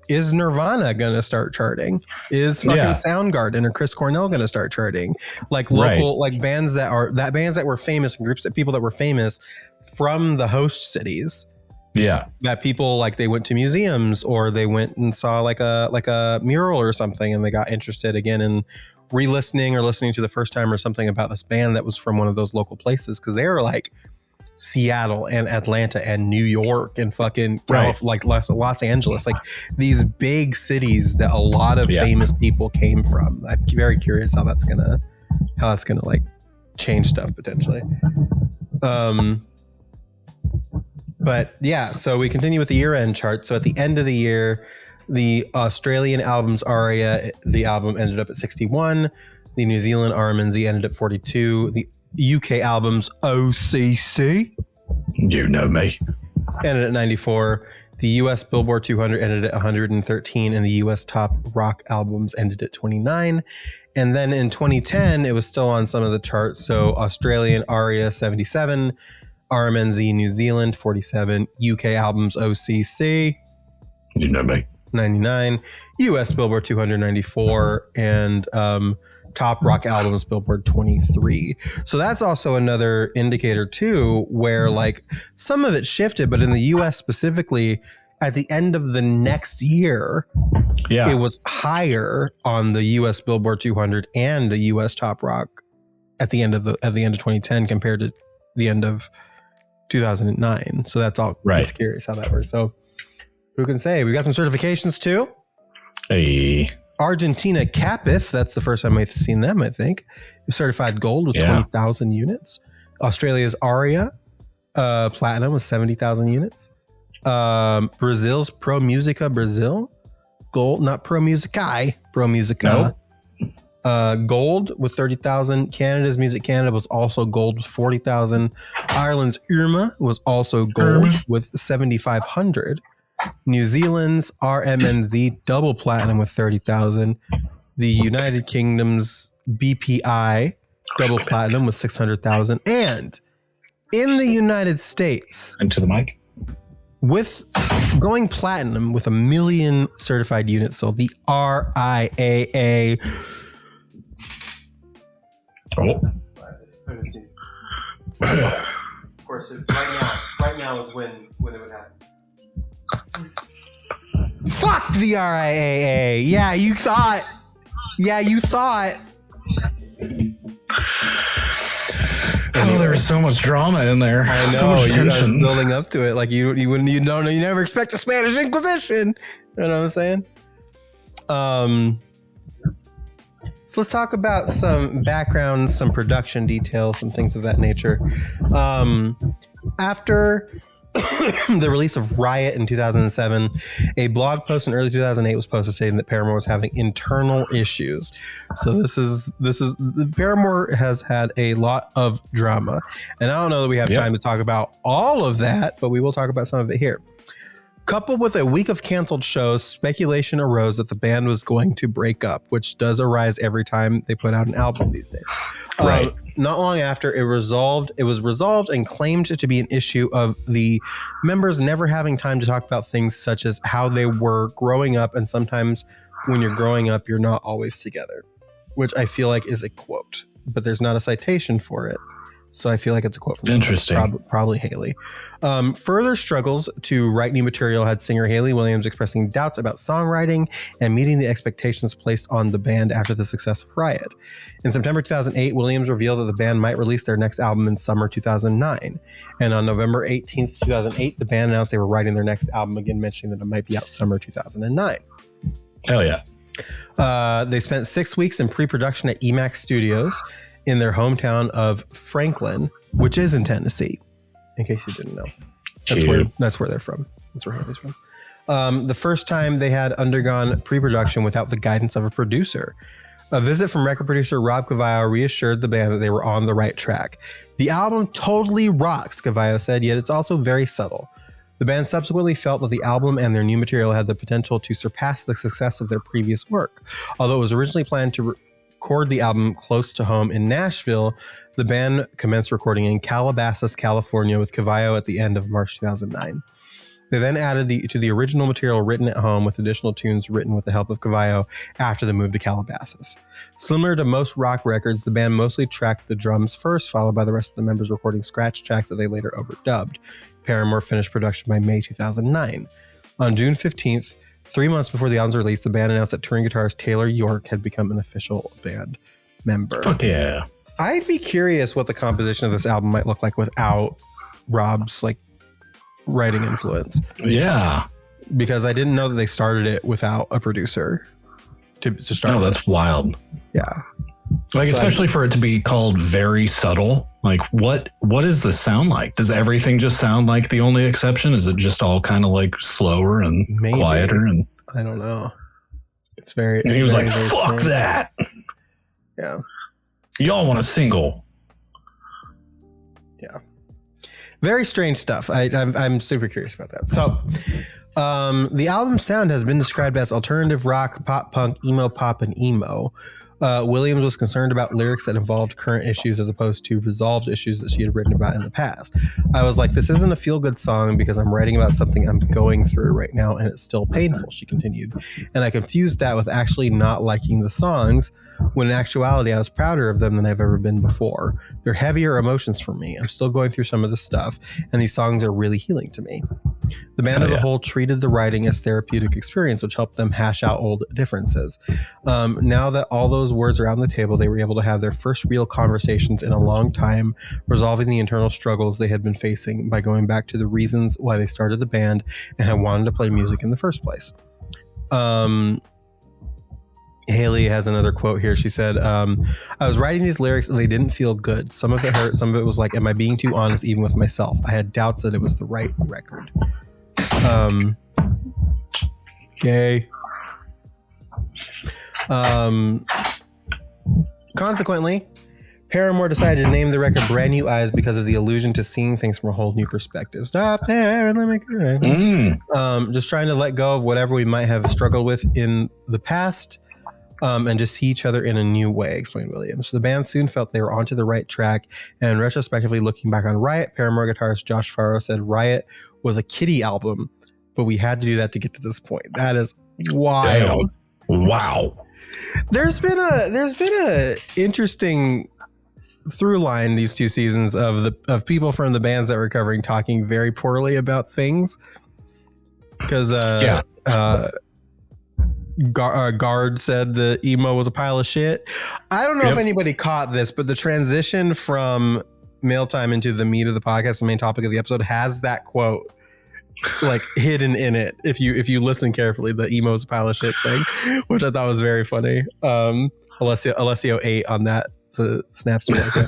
is Nirvana going to start charting? Is fucking Soundgarden or Chris Cornell going to start charting? Local, bands that were famous, and groups of people that were famous from the host cities. Yeah. That people, they went to museums, or they went and saw a mural or something, and they got interested again in re-listening or listening to the first time or something about this band that was from one of those local places. Cause they were Seattle and Atlanta and New York and fucking Los Angeles, these big cities that a lot of famous people came from. I'm very curious how that's gonna change stuff potentially. But yeah, so we continue with the year-end chart. So at the end of the year, the Australian albums Aria, the album ended up at 61. The New Zealand RMNZ ended at 42. The UK albums OCC, you know me, ended at 94. The US Billboard 200 ended at 113, and the US top rock albums ended at 29. And then in 2010, it was still on some of the charts. So Australian Aria 77, RMNZ New Zealand 47, UK albums OCC, you know me, 99, US Billboard 294, and top rock albums Billboard 23. So that's also another indicator too, where some of it shifted, but in the US specifically, at the end of the next year, it was higher on the US Billboard 200 and the US top rock at the end of 2010 compared to the end of 2009. So that's all. Right. It's curious how that works. So who can say? We got some certifications too. Hey. Argentina Capith, that's the first time I've seen them, I think. Certified gold with 20,000 units. Australia's Aria, platinum with 70,000 units. Brazil's Pro Musica Brazil, gold, not Pro Musicae, Pro Musica. Nope. Gold with 30,000. Canada's Music Canada was also gold with 40,000. Ireland's Irma was also gold with 7,500. New Zealand's RMNZ double platinum with 30,000. The United Kingdom's BPI double platinum with 600,000. And in the United States, into the mic, with going platinum with 1 million certified units sold, the RIAA. Oh. Of course, right now is when it would happen. Fuck the RIAA. Yeah, you thought. Oh, there's so much drama in there. I know. So much tension. Building up to it, like you never expect a Spanish Inquisition. You know what I'm saying? So let's talk about some background, some production details, some things of that nature. After the release of Riot in 2007, a blog post in early 2008 was posted stating that Paramore was having internal issues. So this is Paramore has had a lot of drama, and I don't know that we have time to talk about all of that, but we will talk about some of it here. Coupled with a week of canceled shows, speculation arose that the band was going to break up, which does arise every time they put out an album these days. Right. Not long after it was resolved and claimed to be an issue of the members never having time to talk about things such as how they were growing up, and sometimes when you're growing up, you're not always together, which I feel like is a quote, but there's not a citation for it. So I feel like it's a quote from probably Haley. Further struggles to write new material had singer Haley Williams expressing doubts about songwriting and meeting the expectations placed on the band after the success of Riot. In September 2008, Williams revealed that the band might release their next album in summer 2009. And on November 18th, 2008, the band announced they were writing their next album, again mentioning that it might be out summer 2009. Hell yeah. They spent 6 weeks in pre-production at EMAX Studios in their hometown of Franklin, which is in Tennessee, in case you didn't know. That's where they're from. That's where Haley's from. The first time they had undergone pre-production without the guidance of a producer. A visit from record producer Rob Cavallo reassured the band that they were on the right track. The album totally rocks, Cavallo said, yet it's also very subtle. The band subsequently felt that the album and their new material had the potential to surpass the success of their previous work. Although it was originally planned to record the album close to home in Nashville, the band commenced recording in Calabasas, California with Cavallo at the end of March 2009. They then added to the original material written at home with additional tunes written with the help of Cavallo after the move to Calabasas. Similar to most rock records, the band mostly tracked the drums first, followed by the rest of the members recording scratch tracks that they later overdubbed. Paramore finished production by May 2009. On June 15th, 3 months before the album's release, the band announced that touring guitarist Taylor York had become an official band member. Fuck yeah. I'd be curious what the composition of this album might look like without Rob's writing influence. Yeah. Because I didn't know that they started it without a producer to start. Oh, that's wild. Yeah. Especially for it to be called very subtle. What does this sound like? Does everything just sound like The Only Exception? Is it just all kind of slower and quieter? And I don't know. It's very. And he was like, "Fuck that." Yeah. Y'all want a single? Yeah. Very strange stuff. I'm super curious about that. So, the album's sound has been described as alternative rock, pop punk, emo pop, and emo. Williams was concerned about lyrics that involved current issues as opposed to resolved issues that she had written about in the past. I was like, this isn't a feel-good song because I'm writing about something I'm going through right now and it's still painful, she continued. And I confused that with actually not liking the songs, when in actuality I was prouder of them than I've ever been before. They're heavier emotions for me. I'm still going through some of this stuff, and these songs are really healing to me. The band as a whole treated the writing as therapeutic experience, which helped them hash out old differences. Now that all those words are on the table, they were able to have their first real conversations in a long time, resolving the internal struggles they had been facing by going back to the reasons why they started the band and had wanted to play music in the first place. Haley has another quote here. She said, I was writing these lyrics and they didn't feel good. Some of it hurt. Some of it was like, am I being too honest even with myself? I had doubts that it was the right record. Gay. Consequently, Paramore decided to name the record Brand New Eyes because of the allusion to seeing things from a whole new perspective. Stop there and let me go. Just trying to let go of whatever we might have struggled with in the past, and just see each other in a new way, explained Williams. So the band soon felt they were onto the right track, and retrospectively looking back on Riot, Paramore guitarist Josh Farrow said Riot was a kiddie album, but we had to do that to get to this point. That is wild. Damn. Wow. There's been a interesting through line these 2 seasons of people from the bands that were covering talking very poorly about things. Because Guard said the emo was a pile of shit. I don't know if anybody caught this, but the transition from Mail Time into the meat of the podcast, the main topic of the episode, has that quote like hidden in it. If you listen carefully, the emo is a pile of shit thing, which I thought was very funny. Alessio ate on that. So snaps to Alessio.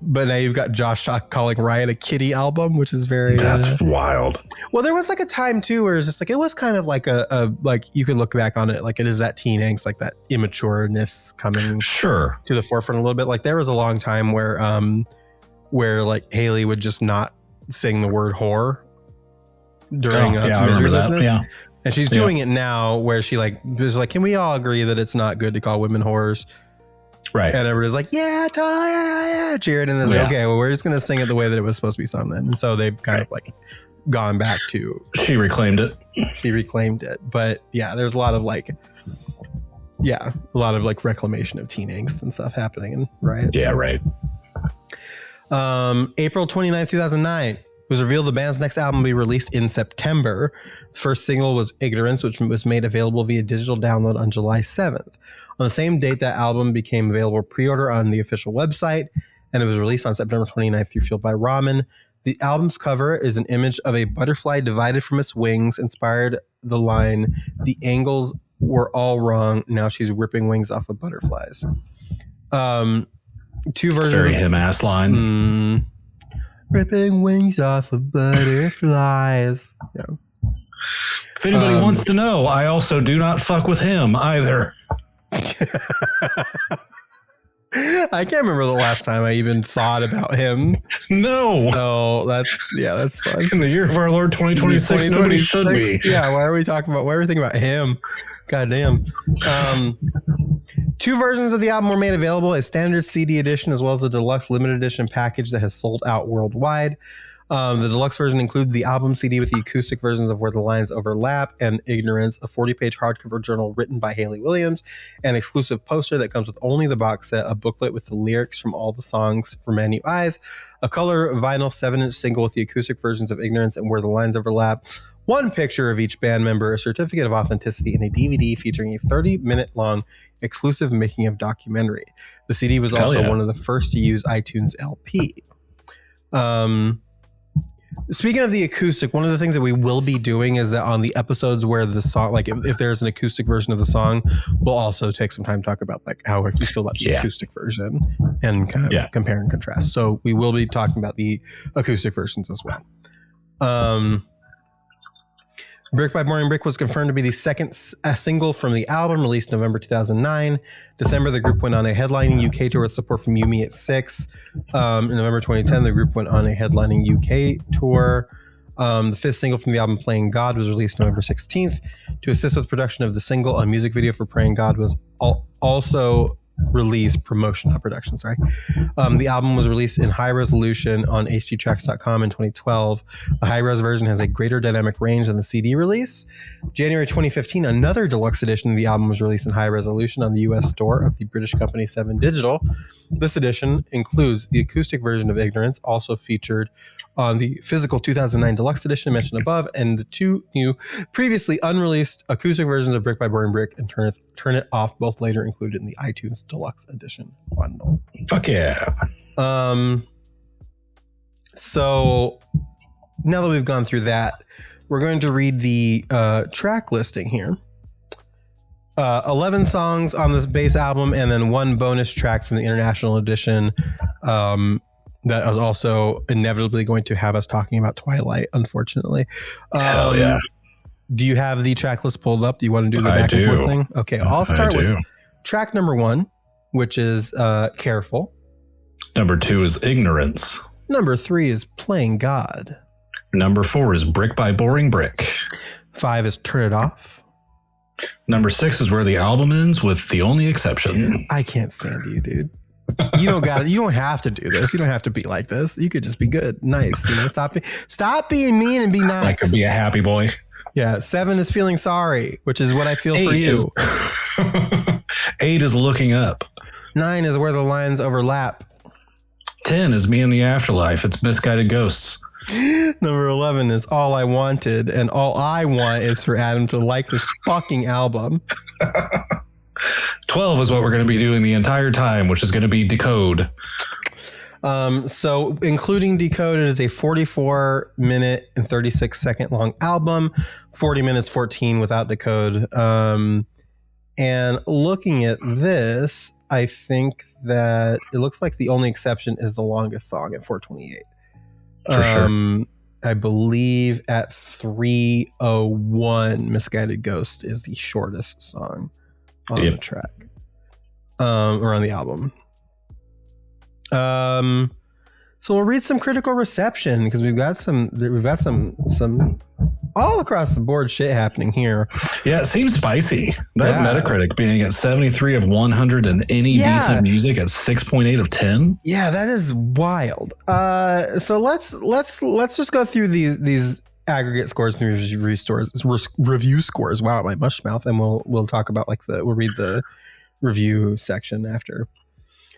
But now you've got Josh calling Riot a kiddie album, which is very that's wild. Well, there was like a time too where it's just like it was kind of like a like you could look back on it like it is that teen angst, like that immatureness coming to the forefront a little bit. Like there was a long time where like Haley would just not sing the word whore during Misery Business. Yeah. And she's doing it now where she like was like, can we all agree that it's not good to call women whores? Right. And everybody's like, yeah, cheering. And it's like, okay, well, we're just going to sing it the way that it was supposed to be sung then. And so they've kind of like gone back to. She reclaimed it. But yeah, there's a lot of like reclamation of teen angst and stuff happening in Riot. Yeah, right. April 29th, 2009. It was revealed the band's next album will be released in September. The first single was Ignorance, which was made available via digital download on July 7th. On the same date, that album became available pre-order on the official website, and it was released on September 29th through Fueled by Ramen. The album's cover is an image of a butterfly divided from its wings, inspired the line, "The angles were all wrong. Now she's ripping wings off of butterflies." 2 versions. Very him-ass line. Ripping wings off of butterflies. Yeah. If anybody wants to know, I also do not fuck with him either. I can't remember the last time I even thought about him. No. So that's fun. In the year of our Lord 2026, nobody should be. Yeah, why are we thinking about him? God damn. 2 versions of the album were made available, a standard CD edition as well as a deluxe limited edition package that has sold out worldwide. The deluxe version includes the album CD with the acoustic versions of Where the Lines Overlap and Ignorance, a 40-page hardcover journal written by Haley Williams, an exclusive poster that comes with only the box set, a booklet with the lyrics from all the songs for Brand New Eyes, a color vinyl 7-inch single with the acoustic versions of Ignorance and Where the Lines Overlap, 1 picture of each band member, a certificate of authenticity, and a DVD featuring a 30-minute long exclusive making of documentary. The CD was also one of the first to use iTunes LP. Speaking of the acoustic, one of the things that we will be doing is that on the episodes where the song, like if there's an acoustic version of the song, we'll also take some time to talk about like how we feel about the acoustic version and kind of compare and contrast. So we will be talking about the acoustic versions as well. Brick by Morning Brick was confirmed to be the second single from the album, released November 2009. December, the group went on a headlining UK tour with support from Yumi at 6. In November 2010, the group went on a headlining UK tour. The 5th single from the album, Playing God, was released November 16th. To assist with production of the single, a music video for Praying God was also released, promotion, not production, sorry. The album was released in high resolution on hdtracks.com in 2012. The high-res version has a greater dynamic range than the CD release. January 2015, another deluxe edition of the album was released in high resolution on the US store of the British company 7 Digital. This edition includes the acoustic version of Ignorance, also featured on the physical 2009 deluxe edition mentioned above, and the 2 new previously unreleased acoustic versions of Brick by Boring Brick and Turn It Off, both later included in the iTunes deluxe edition bundle. Fuck yeah. So now that we've gone through that, we're going to read the track listing here. 11 songs on this base album, and then one bonus track from the international edition. That was also inevitably going to have us talking about Twilight, unfortunately. Hell yeah. Do you have the track list pulled up? Do you want to do the back and forth thing? Okay, I'll start with track number 1, which is Careful. Number 2 is Ignorance. Number 3 is Playing God. Number 4 is Brick by Boring Brick. 5 is Turn It Off. Number 6 is Where the Album Ends, with the only exception. I can't stand you, dude. You don't have to do this. You don't have to be like this. You could just be good. Nice. You know, stop being mean and be nice. I could be a happy boy. Yeah. 7 is Feeling Sorry, which is what I feel for you. 8 is Looking Up. 9 is Where the Lines Overlap. 10 is Me in the Afterlife. It's Misguided Ghosts. Number 11 is All I Wanted, and all I want is for Adam to like this fucking album. 12 is what we're going to be doing the entire time, which is going to be Decode. So including Decode, it is a 44 minute and 36 second long album, 40 minutes 14 without Decode. And looking at this, I think that it looks like the only exception is the longest song at 428. For sure. I believe at 3:01, Misguided Ghost is the shortest song on the track, or on the album. So we'll read some critical reception, because we've got some all across the board shit happening here. Yeah, it seems spicy. That Metacritic being at 73 of 100 and any decent music at 6.8 of 10. Yeah, that is wild. So let's just go through these aggregate scores and review scores. Wow, my mush mouth, and we'll talk about we'll read the review section after.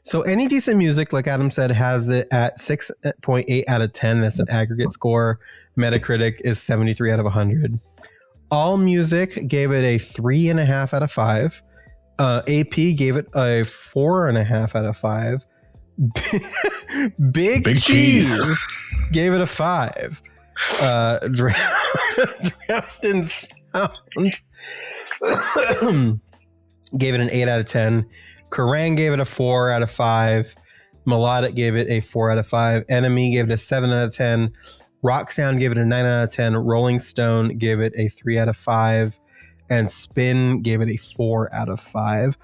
So Any Decent Music, like Adam said, has it at 6.8 out of 10. That's an aggregate score. Metacritic is 73 out of 100. All Music gave it a 3.5 out of 5. AP gave it a 4.5 out of 5. Big Cheese gave it a 5. Draft and Sound gave it an 8 out of 10. Kerrang gave it a 4 out of 5. Melodic gave it a 4 out of 5. Enemy gave it a 7 out of 10. Rock Sound gave it a 9 out of 10. Rolling Stone gave it a 3 out of 5. And Spin gave it a 4 out of 5.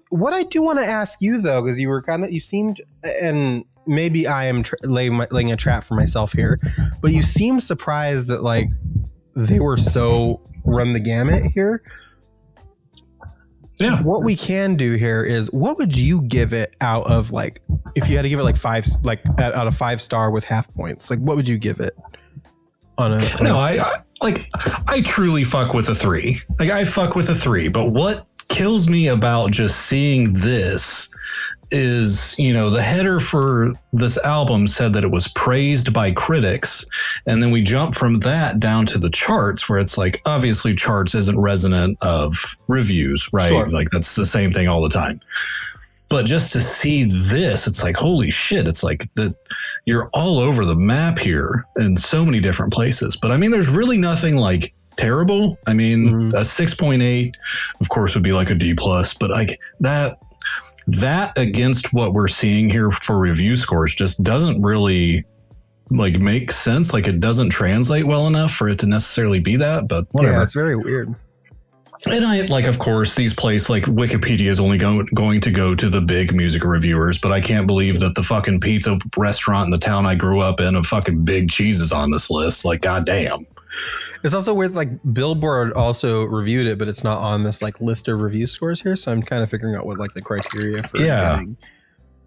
What I do want to ask you, though, because you seemed, and maybe I am laying a trap for myself here, but you seemed surprised that they were so run the gamut here. Yeah. What we can do here is, what would you give it out of if you had to give it 5, out of 5 star with half points? What would you give it on a? I truly fuck with a 3. I fuck with a 3. But what kills me about just seeing this is, the header for this album said that it was praised by critics. And then we jump from that down to the charts, where it's obviously charts isn't resonant of reviews, right? Sure. That's the same thing all the time. But just to see this, it's holy shit. It's that you're all over the map here in so many different places. But there's really nothing terrible. A 6.8, of course, would be a D+, but that against what we're seeing here for review scores just doesn't really make sense. It doesn't translate well enough for it to necessarily be that, but whatever. Yeah, it's very weird. And of course, these places Wikipedia is only going to go to the big music reviewers, but I can't believe that the fucking pizza restaurant in the town I grew up in of fucking Big Cheese is on this list. Goddamn. It's also weird, Billboard also reviewed it, but it's not on this list of review scores here. So I'm kind of figuring out what the criteria for getting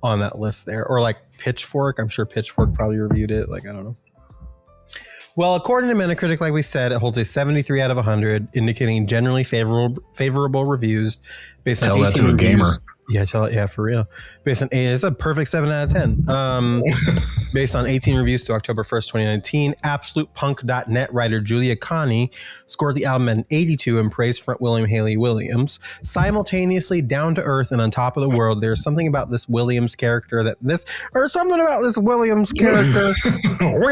on that list there, or Pitchfork. I'm sure Pitchfork probably reviewed it. I don't know. Well, according to Metacritic, like we said, it holds a 73 out of 100, indicating generally favorable reviews based on 18 that to reviews. A gamer. Yeah, for real. Based on 8, it's a perfect 7 out of 10. Based on 18 reviews to October 1st, 2019, AbsolutePunk.net writer Julia Connie scored the album an 82 and praised front William Haley Williams. Simultaneously down to earth and on top of the world, there's something about this Williams character that We're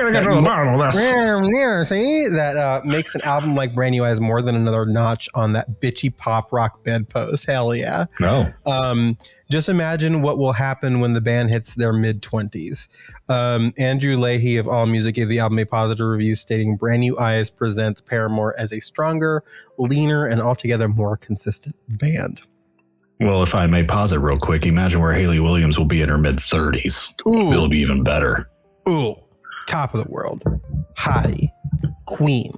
gonna get to the bottom of this. See? That makes an album like Brand New Eyes more than another notch on that bitchy pop rock bedpost. Hell yeah. No. Just imagine what will happen when the band hits their mid-20s. Andrew Leahy of AllMusic gave the album a positive review, stating Brand New Eyes presents Paramore as a stronger, leaner, and altogether more consistent band. Well, if I may pause it real quick, imagine where Haley Williams will be in her mid-30s. It'll be even better. Ooh, top of the world. Hottie. Queen.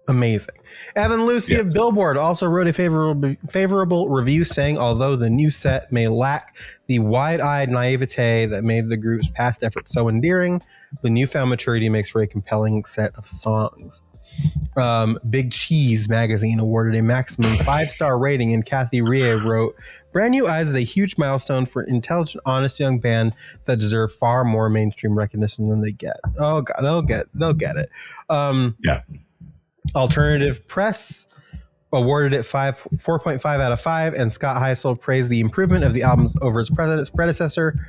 Amazing. Evan Lucy of Billboard also wrote a favorable review, saying, although the new set may lack the wide-eyed naivete that made the group's past efforts so endearing, the newfound maturity makes for a compelling set of songs. Big Cheese magazine awarded a maximum 5-star rating, and Kathy Rie wrote, Brand New Eyes is a huge milestone for an intelligent, honest young band that deserve far more mainstream recognition than they get. Oh God, they'll get it. Yeah. Alternative Press awarded it 4.5 out of 5, and Scott Heisel praised the improvement of the albums over its predecessor.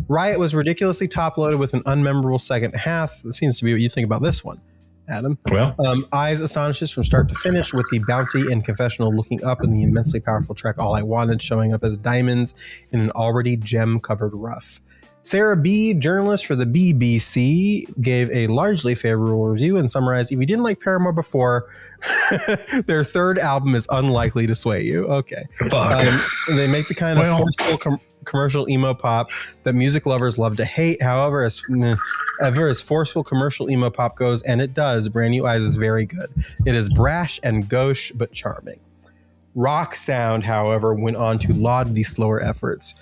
Riot was ridiculously top-loaded with an unmemorable second half. That seems to be what you think about this one, Adam. Well, Eyes astonishes from start to finish, with the bouncy and confessional looking up and the immensely powerful track All I Wanted showing up as diamonds in an already gem-covered rough. Sarah B., journalist for the BBC, gave a largely favorable review and summarized, if you didn't like Paramore before, their third album is unlikely to sway you. Okay. Fuck. They make the kind of forceful commercial emo pop that music lovers love to hate. However, as forceful commercial emo pop goes, and it does, Brand New Eyes is very good. It is brash and gauche, but charming. Rock Sound, however, went on to laud the slower efforts.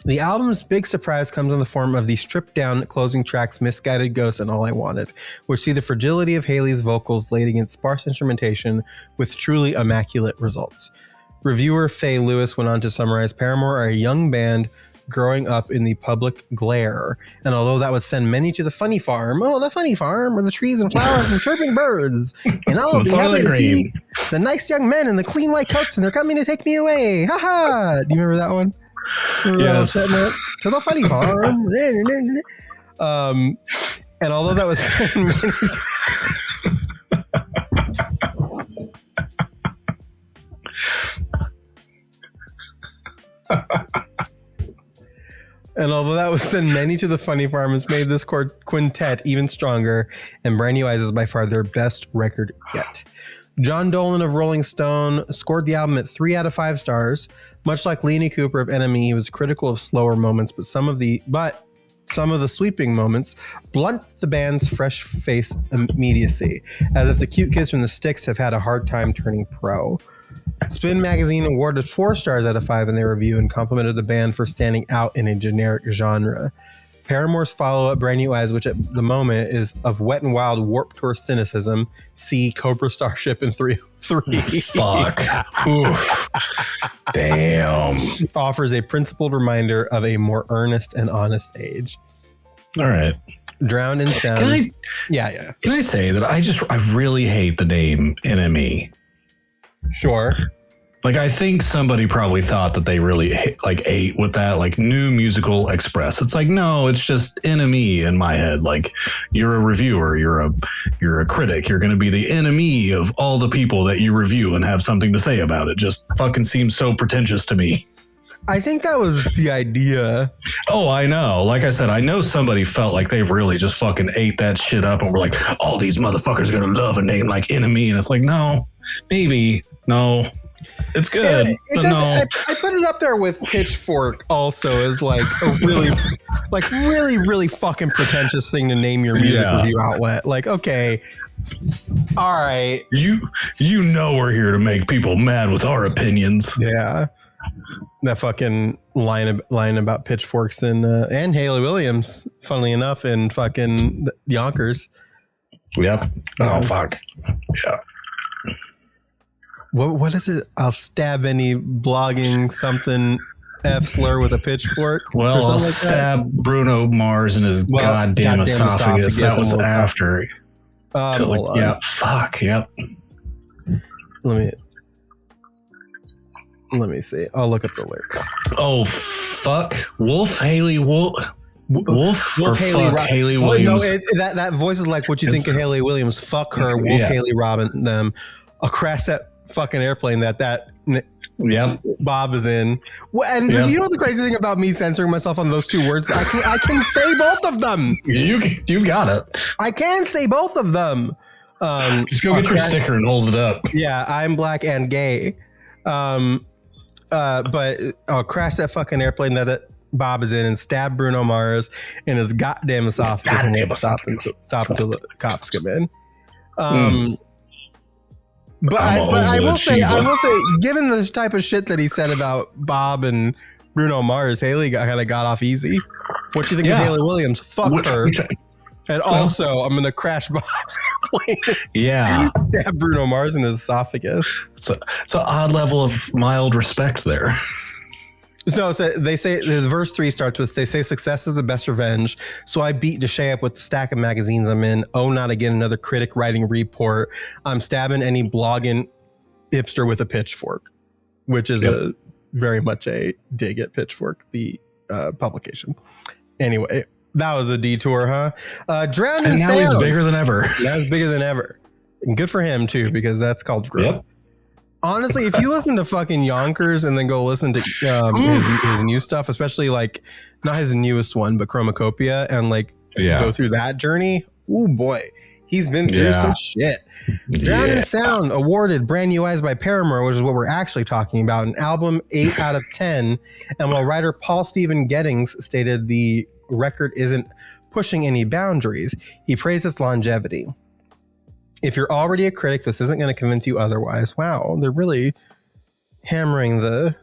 The album's big surprise comes in the form of the stripped-down closing tracks Misguided Ghosts and All I Wanted, which see the fragility of Haley's vocals laid against sparse instrumentation with truly immaculate results. Reviewer Faye Lewis went on to summarize, Paramore are a young band growing up in the public glare, and although that would send many to the funny farm, the funny farm, where the trees and flowers and chirping birds, and I'll be happy to see the nice young men in the clean white coats, and they're coming to take me away. Ha ha! Do you remember that one? Yes. To the funny farm. And although that was send many to the funny farm, it's made this quintet even stronger, and Brand New Eyes is by far their best record yet. John Dolan of Rolling Stone scored the album at 3 out of 5 stars. Much like Leanie Cooper of NME, he was critical of slower moments, but some of the sweeping moments blunt the band's fresh face immediacy, as if the cute kids from the Styx have had a hard time turning pro. Spin Magazine awarded 4 stars out of 5 in their review and complimented the band for standing out in a generic genre. Paramore's follow-up, Brand New Eyes, which at the moment is of Wet and Wild Warped Tour cynicism, see Cobra Starship in 303. Fuck. Oof. Damn. Offers a principled reminder of a more earnest and honest age. All right. Drowned in Sound. Can I say that I really hate the name NME? Sure. Like, I think somebody probably thought that they really ate with that, like New Musical Express. It's like, no, it's just enemy in my head. Like, you're a reviewer, you're a critic, you're going to be the enemy of all the people that you review and have something to say about it. Just fucking seems so pretentious to me. I think that was the idea. Oh, I know. Like I said, I know somebody felt like they really just fucking ate that shit up and were like, all these motherfuckers are going to love a name like enemy. And it's like, no, maybe, no. It's good. I put it up there with Pitchfork also as like a really fucking pretentious thing to name your music review outlet. Like, okay, all right. You know we're here to make people mad with our opinions. Yeah. That fucking line about Pitchforks and Haley Williams, funnily enough, in fucking Yonkers. Yep. Oh, fuck. Yeah. What is it? I'll stab any blogging something F slur with a pitchfork? Well, or something like stab Bruno Mars in his goddamn esophagus. That was after. Yeah, fuck. Yep. Let me see. I'll look up the lyrics. Oh, fuck. Wolf Haley Wolf or Haley fuck Haley Williams. No, that voice is like what you think of Haley Williams. Fuck her, Wolf Haley Robin them. I'll crash that fucking airplane that Bob is in. And you know the crazy thing about me censoring myself on those two words? I can say both of them. You got it. I can say both of them. Just go get your sticker and hold it up. Yeah, I'm black and gay. But I'll crash that fucking airplane that Bob is in and stab Bruno Mars in his goddamn esophagus and stop until the cops come in. But I will say, given this type of shit that he said about Bob and Bruno Mars, Haley kind of got off easy. What do you think of Haley Williams? Fuck her. And also, I'm going to crash Bob's airplane. Yeah. Stab Bruno Mars in his esophagus. It's an odd level of mild respect there. No, so they say, the verse 3 starts with, they say success is the best revenge. So I beat Deshay up with the stack of magazines I'm in. Oh, not again, another critic writing report. I'm stabbing any blogging hipster with a pitchfork, which is a very much a dig at Pitchfork, the publication. Anyway, that was a detour, huh? Drowned in Sound. Now he's bigger than ever. Now he's bigger than ever. And good for him, too, because that's called growth. Yep. Honestly, if you listen to fucking Yonkers and then go listen to his new stuff, especially like not his newest one, but Chromacopia, and like go through that journey, oh boy, he's been through some shit. Drowned in Sound awarded Brand New Eyes by Paramore, which is what we're actually talking about, an album 8 out of 10. And while writer Paul Stephen Gettings stated the record isn't pushing any boundaries, he praised its longevity. If you're already a critic, this isn't going to convince you otherwise. Wow, they're really hammering the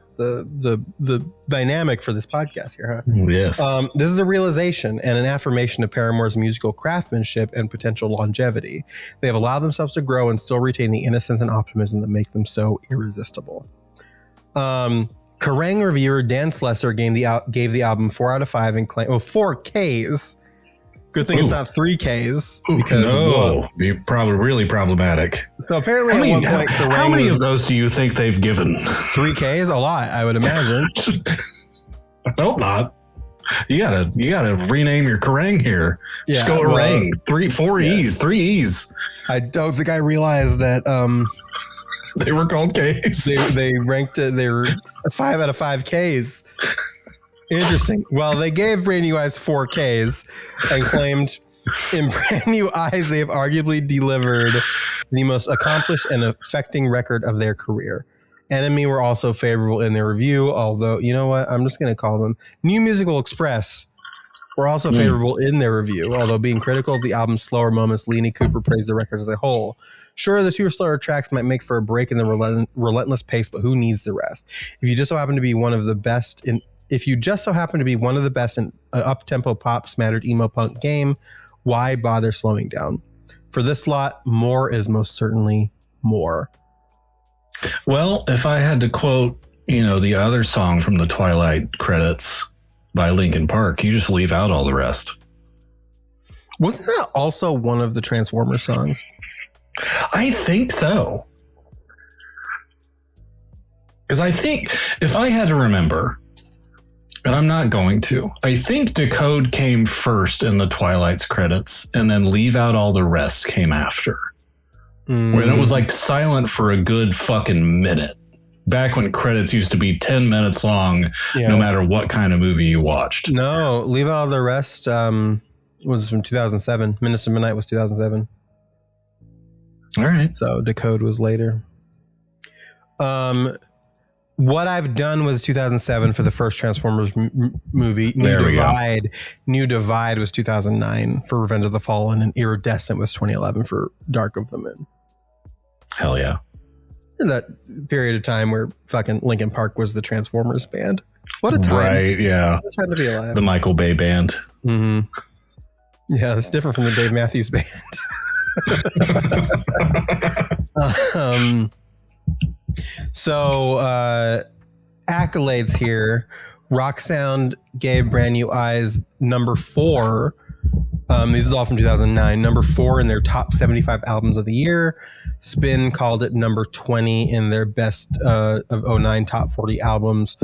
dynamic for this podcast here, huh? Yes. This is a realization and an affirmation of Paramore's musical craftsmanship and potential longevity. They have allowed themselves to grow and still retain the innocence and optimism that make them so irresistible. Kerrang reviewer Dan Slesser gave the album 4 out of 5 and claimed 4 Ks. Good thing it's not 3 Ks because be probably really problematic. So apparently at one point, how many of those do you think they've given? 3 Ks, a lot, I would imagine. I hope not. You gotta rename your Kerrang here. Yeah, just go Kerrang. 4 E's, 3 E's. I don't think I realized that. They were called Ks. They ranked it. They were 5 out of 5 Ks. Interesting. Well, they gave Brand New Eyes 4 Ks and claimed in Brand New Eyes they have arguably delivered the most accomplished and affecting record of their career. Enemy were also favorable in their review, although, you know what? I'm just going to call them New Musical Express were also favorable in their review, although being critical of the album's slower moments, Lilli Cooper praised the record as a whole. Sure, the 2 slower tracks might make for a break in the relentless pace, but who needs the rest? If you just so happen to be one of the best in up-tempo pop smattered emo punk game, why bother slowing down? For this lot, more is most certainly more. Well, if I had to quote, the other song from the Twilight credits by Linkin Park, you just leave out all the rest. Wasn't that also one of the Transformers songs? I think so. Because I think if I had to remember, and I'm not going to, I think Decode came first in the Twilight's credits, and then Leave Out All the Rest came after. When it was like silent for a good fucking minute. Back when credits used to be 10 minutes long, no matter what kind of movie you watched. No, Leave Out All the Rest was from 2007. Minutes to Midnight was 2007. All right. So Decode was later. What I've Done was 2007 for the first Transformers movie. New Divide was 2009 for Revenge of the Fallen, and Iridescent was 2011 for Dark of the Moon. Hell yeah. In that period of time where fucking Linkin Park was the Transformers band. What a time. Right, yeah. What a time to be alive. The Michael Bay band. Mm-hmm. Yeah, that's different from the Dave Matthews band. So accolades here. Rock Sound gave Brand New Eyes number 4. This is all from 2009. Number 4 in their top 75 albums of the year. Spin called it number 20 in their best of 09 top 40 albums.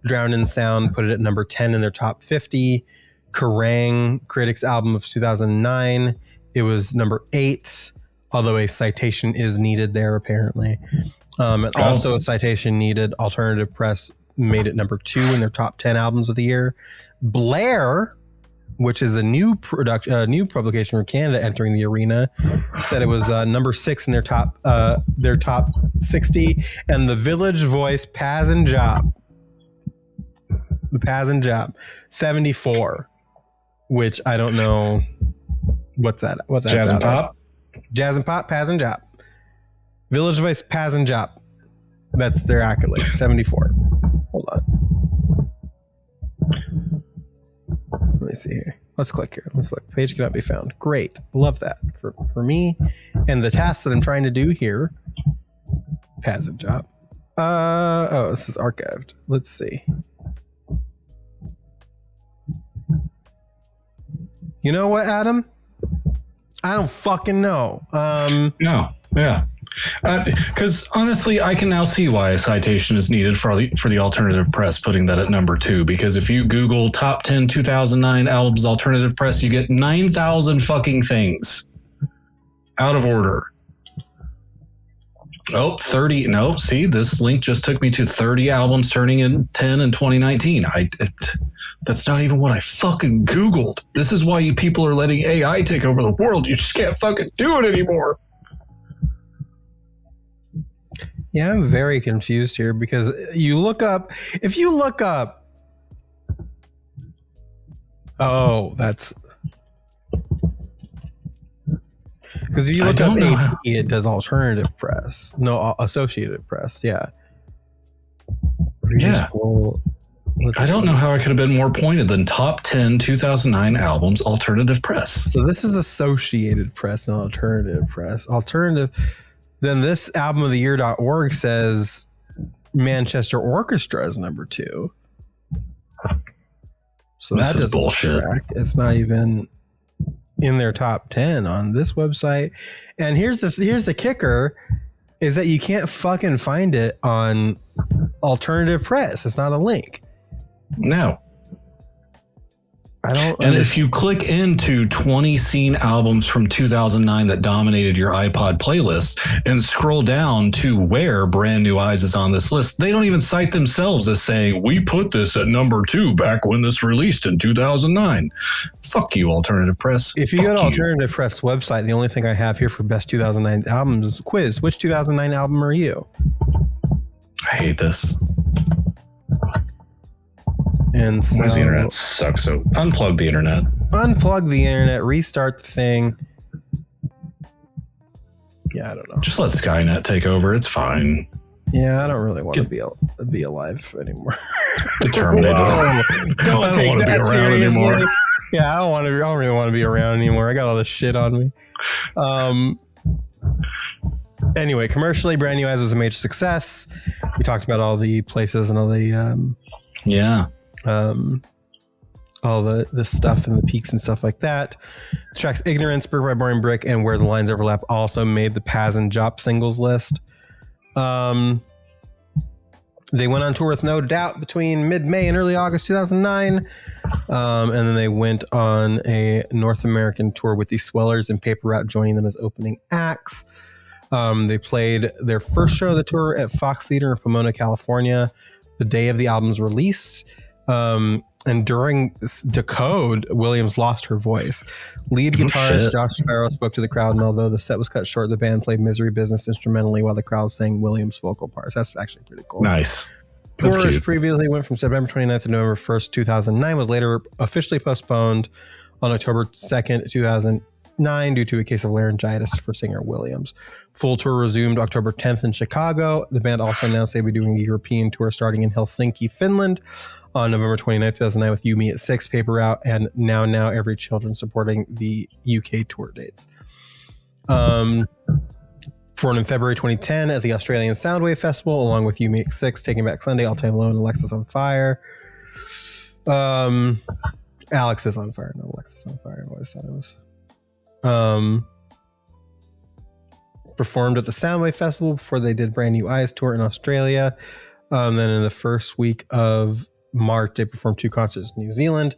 Drowned in Sound put it at number 10 in their top 50. Kerrang! Critics album of 2009. It was number 8, although a citation is needed there apparently. And also a citation needed. Alternative Press made it number 2 in their top 10 albums of the year. Blair, which is a new publication from Canada entering the arena, said it was number 6 in their top 60. And the Village Voice Paz and Job, 74, which I don't know what's that. What that's Jazz and Pop, Jazz and Pop, Paz and Job, Village Voice Paz and Job. That's their accolade. 74. Hold on. Let me see here. Let's click here. Let's look. Page cannot be found. Great. Love that for me and the task that I'm trying to do here. Paz and Job. This is archived. Let's see. You know what, Adam? I don't fucking know. No. Yeah. Because honestly, I can now see why a citation is needed for the Alternative Press putting that at number 2. Because if you Google top 10 2009 albums Alternative Press, you get 9,000 things out of order. Oh, 30. No, see, this link just took me to 30 albums turning in 10 in 2019. That's not even what I fucking Googled. This is why you people are letting AI take over the world. You just can't fucking do it anymore. Yeah, I'm very confused here because if you look up, that's because if you look up AP, it does Alternative Press, no Associated Press. Yeah. Yeah. I don't know how I could have been more pointed than top 10 2009 albums Alternative Press. So this is Associated Press, not Alternative Press. Alternative. Then this album of the year.org says Manchester Orchestra is number 2. So this is bullshit. It's not even in their top 10 on this website. And here's the kicker is that you can't fucking find it on Alternative Press. It's not a link. No. And if you click into 20 scene albums from 2009 that dominated your iPod playlist and scroll down to where Brand New Eyes is on this list, they don't even cite themselves as saying, we put this at number 2 back when this released in 2009. Fuck you, Alternative Press. If you go to Alternative Press website, the only thing I have here for best 2009 albums is quiz. Which 2009 album are you? I hate this. And so, why does the internet suck? So unplug the internet. Unplug the internet, restart the thing. Yeah, I don't know. Just let Skynet take over. It's fine. Yeah, I don't really want to be alive anymore. The Terminator. Don't take that seriously. Anymore. Yeah, I don't really want to be around anymore. I got all this shit on me. Anyway, commercially, Brand New Eyes was a major success. We talked about all the places and all the all the stuff and the peaks and stuff like that. The tracks Ignorance, Brick by Boring Brick, and Where the Lines Overlap also made the Paz and Jop singles list. They went on tour with No Doubt between mid-May and early August 2009. And then they went on a North American tour with the Swellers and Paper Route joining them as opening acts. They played their first show of the tour at Fox Theater in Pomona, California, the day of the album's release. And during Decode, Williams lost her voice. Lead guitarist Josh Farrow spoke to the crowd, and although the set was cut short, the band played Misery Business instrumentally while the crowd sang Williams' vocal parts. That's actually pretty cool. Nice. Tours previously went from September 29th to November 1st, 2009, was later officially postponed on October 2nd, 2009 due to a case of laryngitis for singer Williams. Full tour resumed October 10th in Chicago. The band also announced they'd be doing a European tour starting in Helsinki, Finland on November 29th, 2009 with You Me at 6, Paper Route, and Now Every Children supporting the UK tour dates. Performed in February 2010 at the Australian Soundwave Festival, along with You Make Six, Taking Back Sunday, All Time Low, and Alexis on Fire. Alex is on fire, not Alexis on fire. I always thought it was. Performed at the Soundwave Festival before they did Brand New Eyes tour in Australia. Then in the first week of March, they performed 2 concerts in New Zealand.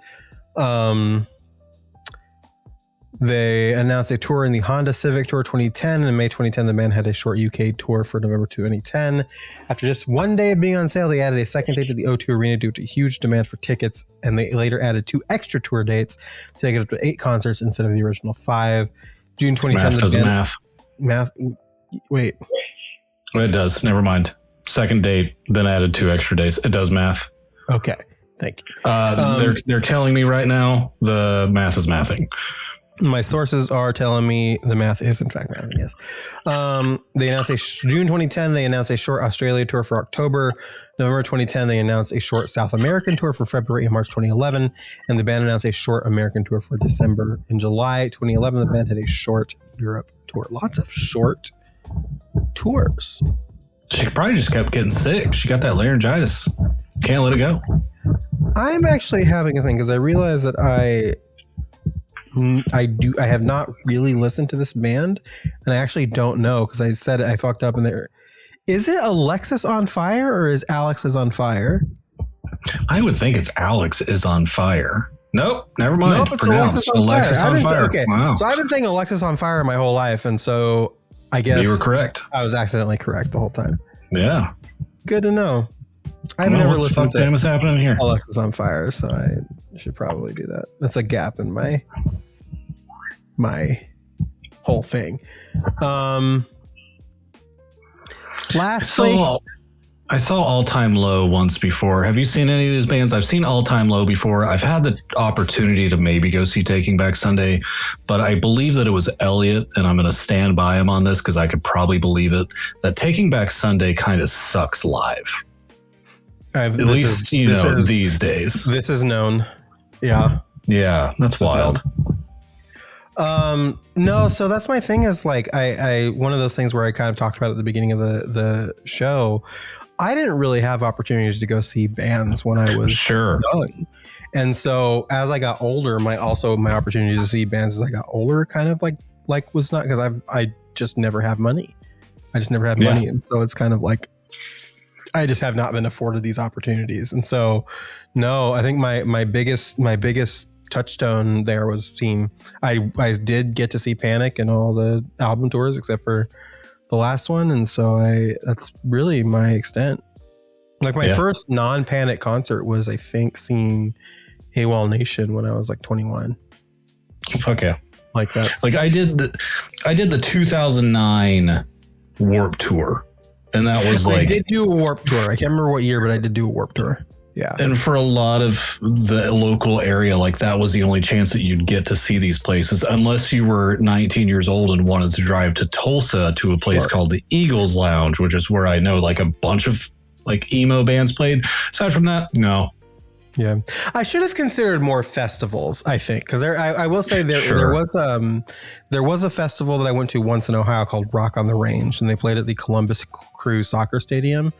They announced a tour in the Honda Civic Tour 2010. And in May 2010, the band had a short UK tour for November 2010. After just one day of being on sale, they added a second date to the O2 Arena due to huge demand for tickets. And they later added 2 extra tour dates to take it up to 8 concerts instead of the original 5. June 2010. Math doesn't math. Wait. It does. Never mind. Second date, then added 2 extra days. It does math. Okay. Thank you. They're telling me right now the math is mathing. My sources are telling me the math is in fact mathing, yes. They announced June 2010, they announced a short Australia tour for October. November 2010, they announced a short South American tour for February and March 2011. And the band announced a short American tour for December. In July 2011, the band had a short Europe tour. Lots of short tours. She probably just kept getting sick. She got that laryngitis. Can't let it go. I'm actually having a thing because I realize that I have not really listened to this band, and I actually don't know because I said I fucked up in there. Is it Alexis on Fire or is Alex is on Fire? I would think it's Alex is on fire. Nope, never mind. Nope, it's Alexis on Fire. Okay, wow. So I've been saying Alexis on Fire my whole life, and so I guess you were correct. I was accidentally correct the whole time. Yeah, good to know. I've never listened to what's happening here. Alexis on Fire, so I should probably do that. That's a gap in my whole thing. Lastly, I saw All Time Low once before. Have you seen any of these bands? I've seen All Time Low before. I've had the opportunity to maybe go see Taking Back Sunday, but I believe that it was Elliot, and I'm going to stand by him on this because I could probably believe it, that Taking Back Sunday kind of sucks live. At least, these days. This is known. Yeah. Yeah, that's wild. No, so that's my thing is like, I one of those things where I kind of talked about at the beginning of the show. I didn't really have opportunities to go see bands when I was young. And so as I got older, my opportunities to see bands as I got older kind of like was not, because I just never have money. I just never had money. And so it's kind of like, I just have not been afforded these opportunities. And so, no, I think my biggest touchstone there was seeing, I did get to see Panic and all the album tours except for the last one. And so that's really my extent. Like my first non-Panic concert was, I think, seeing AWOL Nation when I was like 21. Fuck yeah. Like that's like I did the 2009 Warped Tour. And that was like, I did do a Warped Tour. I can't remember what year, but I did do a Warped Tour. Yeah. And for a lot of the local area, like that was the only chance that you'd get to see these places, unless you were 19 years old and wanted to drive to Tulsa to a place called the Eagles Lounge, which is where I know like a bunch of like emo bands played. Aside from that, no. Yeah, I should have considered more festivals, I think, because I will say there was a festival that I went to once in Ohio called Rock on the Range, and they played at the Columbus Crew Soccer Stadium.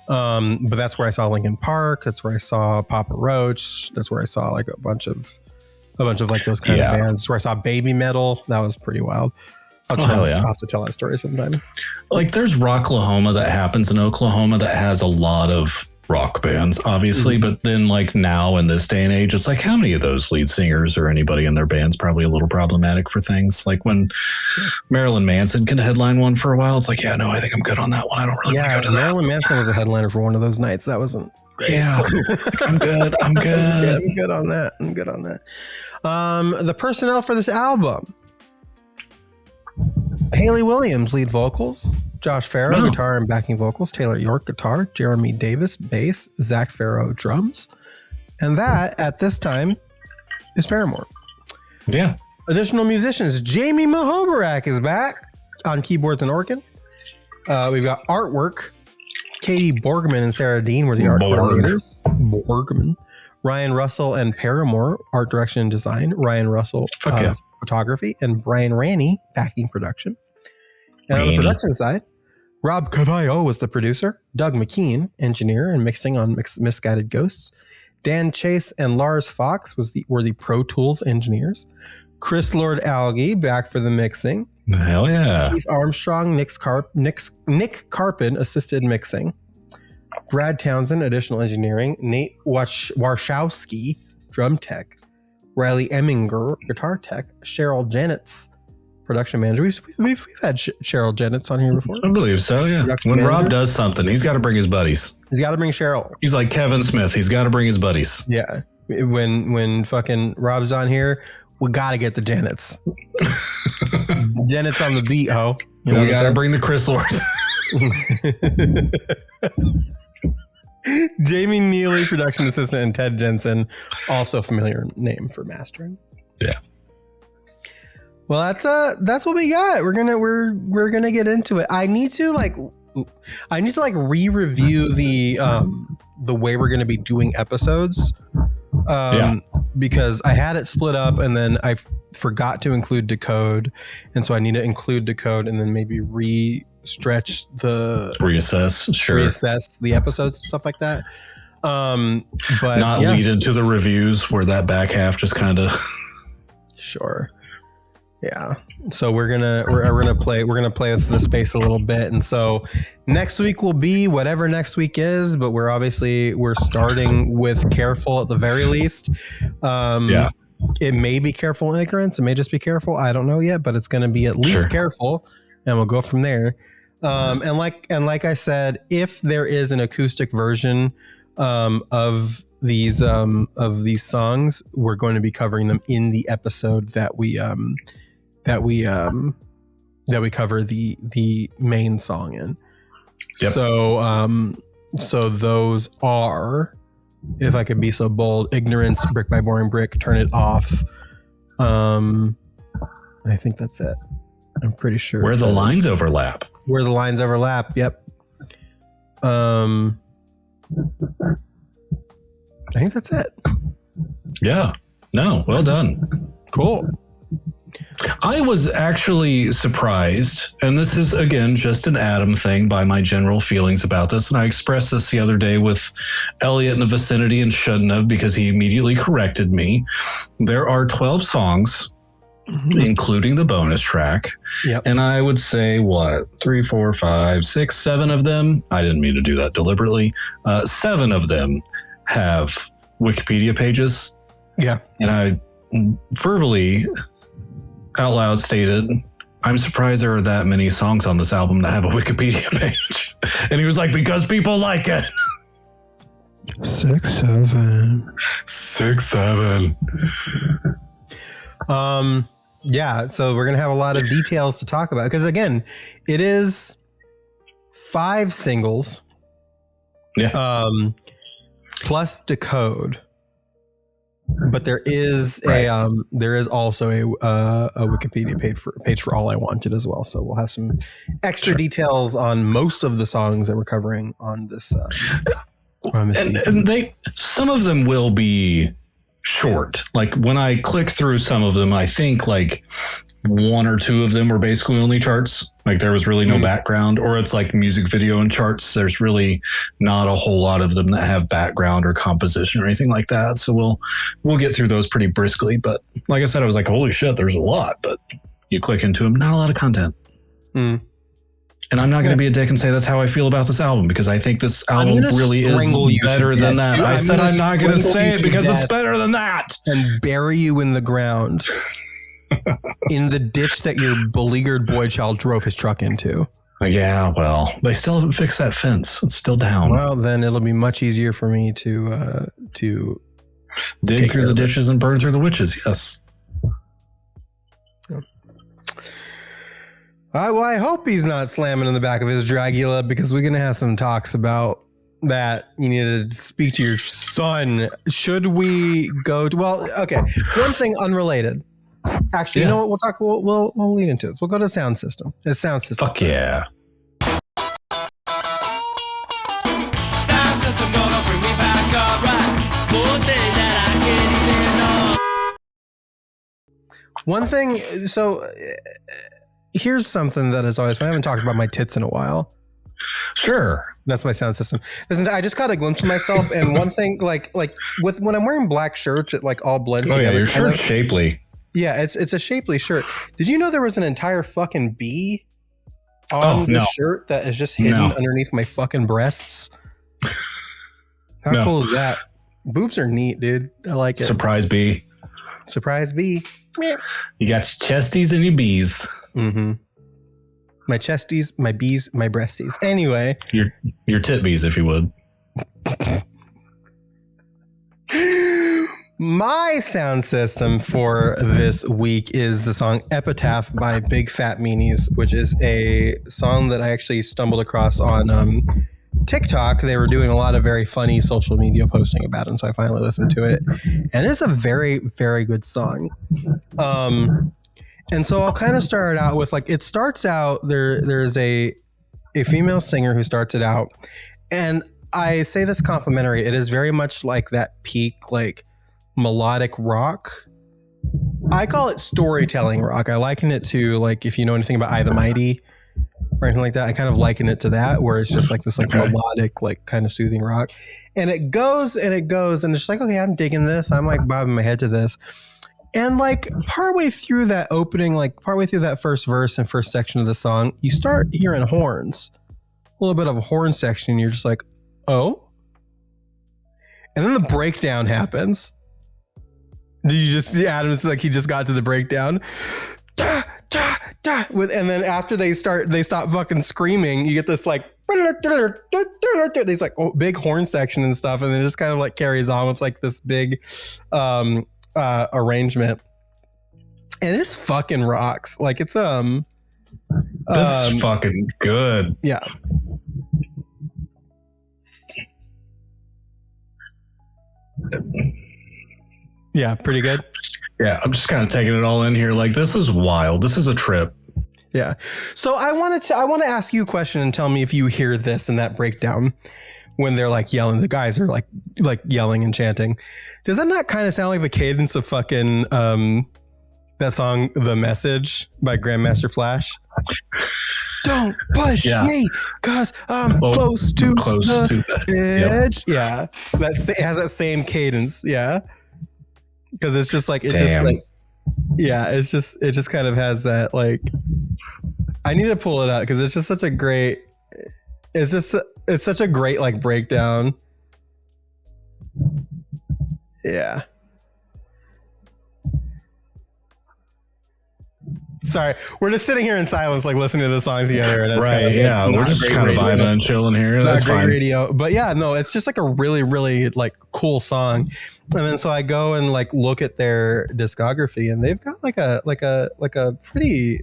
But that's where I saw Linkin Park. That's where I saw Papa Roach. That's where I saw like a bunch of like those kind of bands. That's where I saw Baby Metal. That was pretty wild. I'll have to tell that story sometime. Like there's Rocklahoma that happens in Oklahoma that has a lot of rock bands, obviously, but then like now in this day and age, it's like how many of those lead singers or anybody in their band's probably a little problematic for things. Like when Marilyn Manson can headline one for a while, it's like, yeah, no, I think I'm good on that one. I don't really want to go to that. Marilyn Manson was a headliner for one of those nights. That wasn't great. Yeah, I'm good. I'm good on that. The personnel for this album: Haley Williams, lead vocals. Josh Farrow, guitar and backing vocals. Taylor York, guitar. Jeremy Davis, bass. Zach Farrow, drums. And that, at this time, is Paramore. Yeah. Additional musicians. Jamie Mahobarak is back on keyboards and organ. We've got artwork. Katie Borgman and Sarah Dean were the art coordinators. Borgman. Ryan Russell and Paramore, art direction and design. Ryan Russell, photography. And Brian Ranney, backing production. And on the production side, Rob Cavallo was the producer, Doug McKean, engineer and mixing on Misguided Ghosts. Dan Chase and Lars Fox were the Pro Tools engineers. Chris Lord Alge back for the mixing. Hell yeah. Keith Armstrong, Nick Carpin assisted mixing. Brad Townsend, additional engineering. Nate Warshawski, drum tech. Riley Emminger, guitar tech. Cheryl Janetz, production manager. We've had Cheryl Janetz on here before. I believe so, yeah. When Rob does something, he's got to bring his buddies. He's got to bring Cheryl. He's like Kevin Smith. He's got to bring his buddies. Yeah. When fucking Rob's on here, we got to get the Janetz. Janet's on the beat, ho. You know, we got to bring the Chris Lords. Jamie Neely, production assistant, and Ted Jensen, also familiar name for mastering. Yeah. Well, that's what we got. We're gonna get into it. I need to re-review the way we're gonna be doing episodes. Because I had it split up and then I forgot to include decode, and so I need to include decode and then maybe reassess the episodes and stuff like that. But not lead into the reviews where that back half just kind of sure. Yeah. So we're gonna play with the space a little bit, and so next week will be whatever next week is, but we're starting with Careful at the very least. It may be Careful in Ignorance, it may just be Careful, I don't know yet, but it's gonna be at least Careful, and we'll go from there. And like I said, if there is an acoustic version of these songs, we're going to be covering them in the episode that we cover the main song in. Yep. So those are, if I could be so bold, Ignorance, Brick by Boring Brick, Turn It Off. I think that's it. I'm pretty sure. Where the lines overlap. Yep. I think that's it. Yeah. No, well done. Cool. I was actually surprised, and this is, again, just an Adam thing by my general feelings about this, and I expressed this the other day with Elliot in the vicinity and shouldn't have, because he immediately corrected me. There are 12 songs, including the bonus track, and I would say, 3, 4, 5, 6, 7 of them, I didn't mean to do that deliberately, 7 of them have Wikipedia pages. Yeah. And I verbally out loud stated, I'm surprised there are that many songs on this album that have a Wikipedia page. And he was like, because people like it. 6, 7. Yeah, so we're gonna have a lot of details to talk about, because again, it is 5 singles. Yeah. Plus decode. But there is also a Wikipedia page for All I Wanted as well. So we'll have some extra details on most of the songs that we're covering on this season. And some of them will be short. Like when I click through some of them, I think like 1 or 2 of them were basically only charts. Like there was really no background, or it's like music video and charts. There's really not a whole lot of them that have background or composition or anything like that. So we'll get through those pretty briskly. But like I said, I was like, holy shit, there's a lot, but you click into them, not a lot of content. And I'm not going to be a dick and say that's how I feel about this album, because I think this album really is better than that. I said I'm not going to say it because it's better than that. And bury you in the ground. In the ditch that your beleaguered boy child drove his truck into. Yeah, well, they still haven't fixed that fence. It's still down. Well, then it'll be much easier for me to dig through the ditches and burn through the witches. Yes. Yeah. Well, I hope he's not slamming in the back of his Dragula, because we're going to have some talks about that. You need to speak to your son. Should we go to, well, okay. One thing unrelated. Actually, you know what? We'll lead into this. We'll go to Soundsystem. It's Soundsystem. Fuck yeah. Soundsystem gonna bring me back alright. More thing that I can't even know. One thing, so here's something that is always fun. I haven't talked about my tits in a while. Sure. That's my sound system. Listen, I just got a glimpse of myself, and one thing, like with when I'm wearing black shirts, it like all blends together. Oh yeah, your shirt's shapely. Yeah, it's a shapely shirt. Did you know there was an entire fucking bee on the shirt that is just hidden underneath my fucking breasts? How cool is that? Boobs are neat, dude. I like it. Surprise bee. Surprise bee. You got your chesties and your bees. Mm-hmm. My chesties, my bees, my breasties. Anyway. Your tit bees, if you would. My sound system for this week is the song Epitaph by Big Fat Meanies, which is a song that I actually stumbled across on TikTok. They were doing a lot of very funny social media posting about it, and so I finally listened to it. And it's a very, very good song. And so I'll kind of start out with, like, it starts out, there's a female singer who starts it out. And I say this complimentary, it is very much like that peak, like, melodic rock. I call it storytelling rock. I liken it to, like, if you know anything about I the Mighty or anything like that, I kind of liken it to that, where it's just like this like melodic, like kind of soothing rock. And it goes and it goes and it's just like, okay, I'm digging this. I'm like bobbing my head to this. And like partway through that opening, like partway through that first verse and first section of the song, you start hearing horns, a little bit of a horn section. And you're just like, oh. And then the breakdown happens. You just see Adam's like, he just got to the breakdown. Da, da, da, and then after they stop fucking screaming, you get this like these like big horn section and stuff, and then it just kind of like carries on with like this big arrangement, and it just fucking rocks. Like it's this is fucking good. Yeah. Yeah, pretty good. Yeah, I'm just kind of taking it all in here. Like, this is wild. This is a trip. Yeah. So I want to ask you a question and tell me if you hear this in that breakdown when they're like yelling. The guys are like yelling and chanting. Does that not kind of sound like the cadence of fucking that song "The Message" by Grandmaster Flash? Don't push me, cause I'm close to the edge. Yep. Yeah, it has that same cadence. Yeah. Because it's just like, it just kind of has that, like, I need to pull it out because it's just such a great, it's such a great like breakdown. Yeah. Sorry, we're just sitting here in silence, like listening to the song together. And it's right? Kind of, yeah, we're just kind of vibing and chilling here. That's fine. Radio, but yeah, no, it's just like a really, really like cool song. And then so I go and like look at their discography, and they've got like a pretty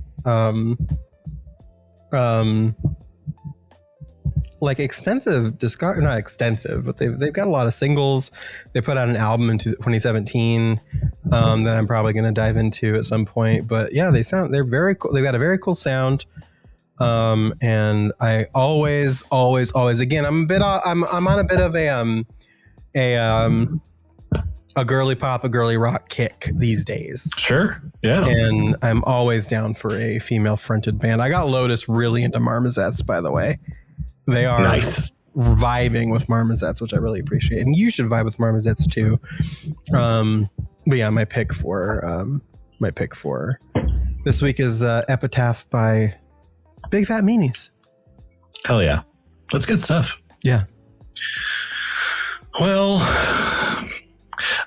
like extensive not extensive, but they've got a lot of singles. They put out an album in 2017 that I'm probably going to dive into at some point. But yeah, they're very cool. They've got a very cool sound. And I always again, I'm on a bit of a girly pop, a girly rock kick these days. Sure. Yeah. And I'm always down for a female fronted band. I got Lotus really into Marmozets, by the way. They are nice. Vibing with Marmozets, which I really appreciate. And you should vibe with Marmozets too. But yeah, my pick for this week is Epitaph by Big Fat Meanies. Hell yeah. That's good stuff. Yeah. Well,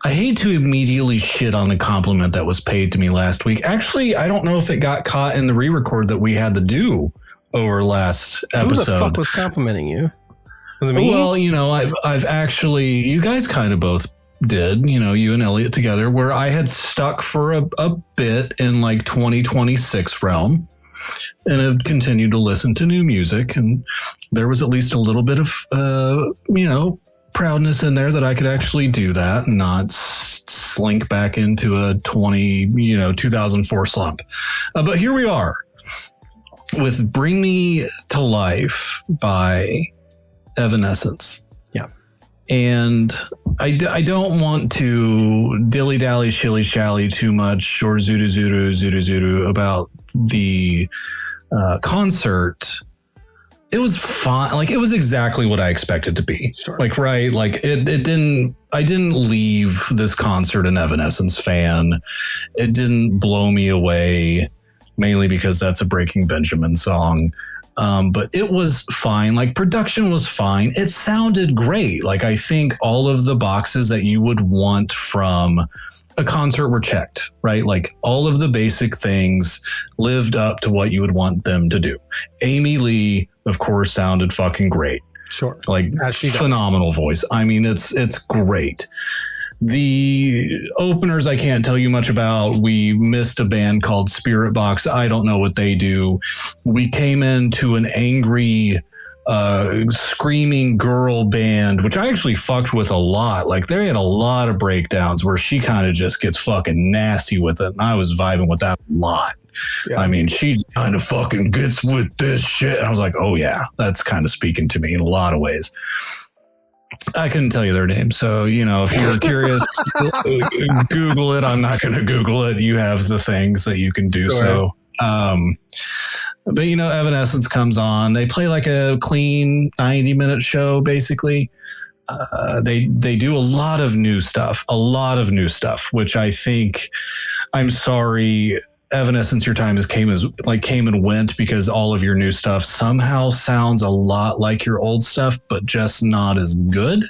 I hate to immediately shit on the compliment that was paid to me last week. Actually, I don't know if it got caught in the re-record that we had to do over last episode. Who the fuck was complimenting you? Was it me? Well, you know, I've actually, you guys kind of both did, you know, you and Elliot together, where I had stuck for a bit in like 2026 realm and have continued to listen to new music. And there was at least a little bit of, you know, proudness in there that I could actually do that and not slink back into a 2004 slump. But here we are with Bring Me to Life by Evanescence. Yeah. And I don't want to dilly-dally, shilly-shally too much or zoodoo about the concert, it was fine. Like, it was exactly what I expected to be. Sure. Like, right. Like I didn't leave this concert an Evanescence fan. It didn't blow me away, mainly because that's a Breaking Benjamin song. But it was fine. Like, production was fine. It sounded great. Like, I think all of the boxes that you would want from a concert were checked, right? Like, all of the basic things lived up to what you would want them to do. Amy Lee, of course, sounded fucking great. Sure. Like, phenomenal voice. I mean, it's great. The openers, I can't tell you much about. We missed a band called Spirit Box. I don't know what they do. We came into an angry, screaming girl band, which I actually fucked with a lot. Like, they had a lot of breakdowns where she kind of just gets fucking nasty with it. And I was vibing with that a lot. Yeah. I mean, she kind of fucking gets with this shit. And I was like, oh yeah, that's kind of speaking to me in a lot of ways. I couldn't tell you their name. So, you know, if you're curious, Google it. I'm not going to Google it. You have the things that you can do. Sure. So, but, you know, Evanescence comes on. They play like a clean 90-minute show, basically. They do a lot of new stuff, which I think, I'm sorry, Evanescence, your time came and went, because all of your new stuff somehow sounds a lot like your old stuff, but just not as good.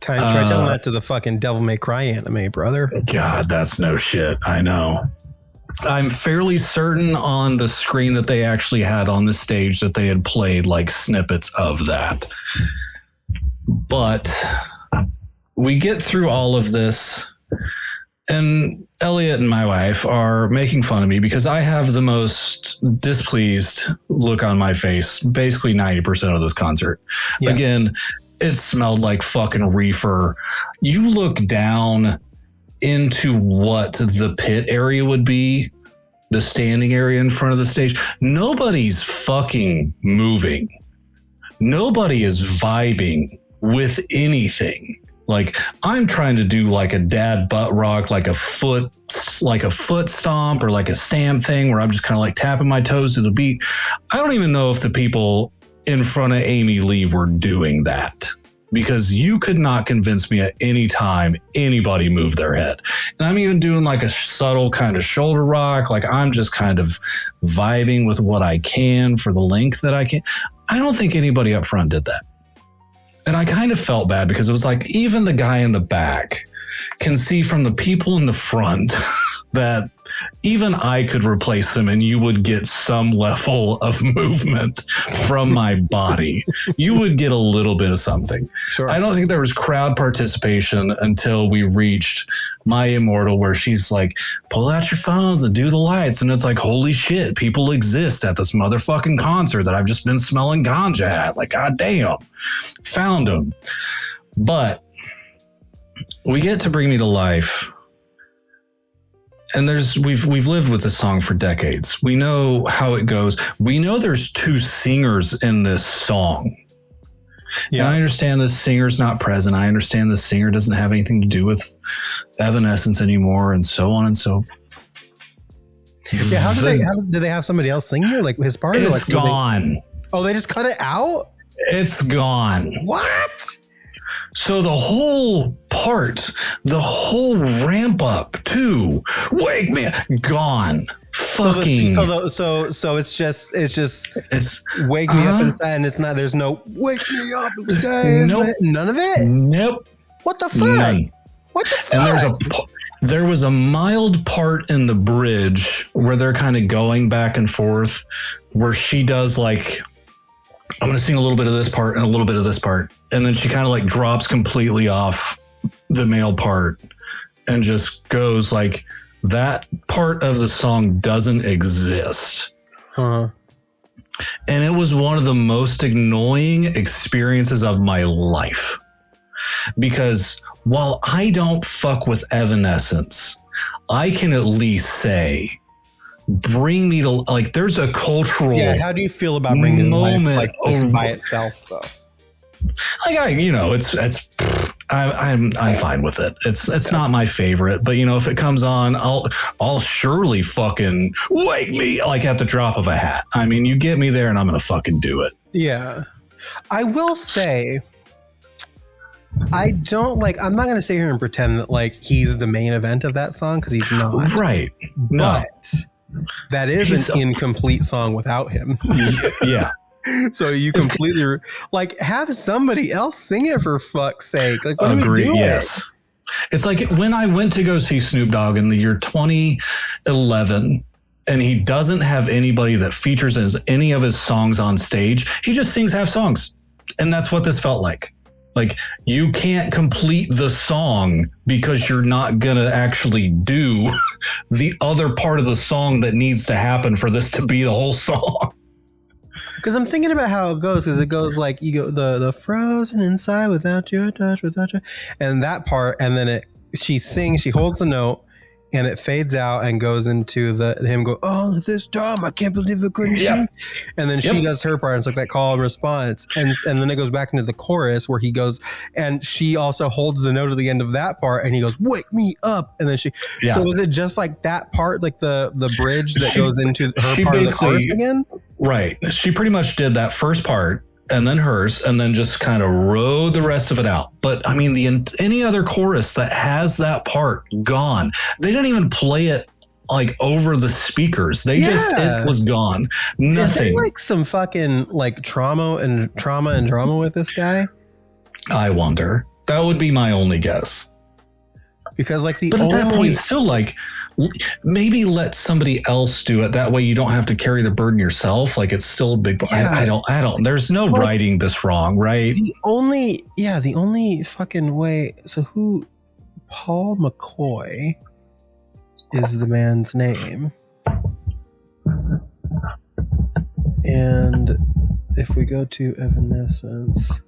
Try telling that to the fucking Devil May Cry anime, brother. God, that's no shit. I know. I'm fairly certain on the screen that they actually had on the stage that they had played like snippets of that. But we get through all of this, and Elliot and my wife are making fun of me because I have the most displeased look on my face basically 90% of this concert. Yeah. Again, it smelled like fucking reefer. You look down into what the pit area would be, the standing area in front of the stage. Nobody's fucking moving. Nobody is vibing with anything. Like, I'm trying to do like a dad butt rock, like a foot stomp or like a stamp thing where I'm just kind of like tapping my toes to the beat. I don't even know if the people in front of Amy Lee were doing that, because you could not convince me at any time anybody moved their head. And I'm even doing like a subtle kind of shoulder rock. Like, I'm just kind of vibing with what I can for the length that I can. I don't think anybody up front did that. And I kind of felt bad because it was like, even the guy in the back can see from the people in the front that even I could replace them and you would get some level of movement from my body. You would get a little bit of something. Sure. I don't think there was crowd participation until we reached My Immortal, where she's like, pull out your phones and do the lights. And it's like, holy shit, people exist at this motherfucking concert that I've just been smelling ganja at. Like, goddamn, found them. But we get to Bring Me to Life. And we've lived with this song for decades. We know how it goes. We know there's two singers in this song. Yeah, and I understand the singer's not present. I understand the singer doesn't have anything to do with Evanescence anymore, and so on and so. Yeah, how do they have somebody else sing here, like his part? It's gone. They just cut it out? It's gone. What? So the whole ramp up to Wake Me Up, gone. Fucking. So it's just Wake Me Up Inside, and it's not. There's no Wake Me Up Inside. Nope. None of it. Nope. What the fuck? None. What the fuck? And there was a mild part in the bridge where they're kind of going back and forth, where she does like, I'm going to sing a little bit of this part and a little bit of this part. And then she kind of like drops completely off the male part and just goes like, that part of the song doesn't exist. Huh. And it was one of the most annoying experiences of my life. Because while I don't fuck with Evanescence, I can at least say, Bring Me to, like, there's a cultural. Yeah, how do you feel about Bring Me to Life, like, just by itself, though? Like, I'm fine with it. It's not my favorite, but if it comes on, I'll surely fucking wake me like at the drop of a hat. I mean, you get me there and I'm gonna fucking do it. Yeah. I will say, I don't I'm not gonna sit here and pretend that he's the main event of that song, because he's not. Right. No. But that is an incomplete song without him. Yeah. So you completely have somebody else sing it, for fuck's sake. What are we doing? Yes. It's like when I went to go see Snoop Dogg in the year 2011, and he doesn't have anybody that features any of his songs on stage. He just sings half songs. And that's what this felt like. You can't complete the song because you're not going to actually do the other part of the song that needs to happen for this to be the whole song. Because I'm thinking about how it goes, because it goes you go the frozen inside without your touch, and that part, and then she sings, she holds the note, and it fades out and goes into him go, oh, this time I can't believe I couldn't see. And then she does her part, and it's that call and response, and then it goes back into the chorus where he goes, and she also holds the note at the end of that part, and he goes, wake me up, and then she. So is it just that part, the bridge that goes into her part of the chorus again? Right. She pretty much did that first part and then hers, and then just kind of rode the rest of it out. But I mean, any other chorus that has that part gone, they didn't even play it over the speakers. It was gone. Nothing. Is there some fucking trauma and drama with this guy? I wonder. That would be my only guess. Because but at that point, still maybe let somebody else do it. That way you don't have to carry the burden yourself. It's still a big. Yeah. I don't. There's no righting this wrong, right? The only fucking way. So Paul McCoy is the man's name, and if we go to Evanescence,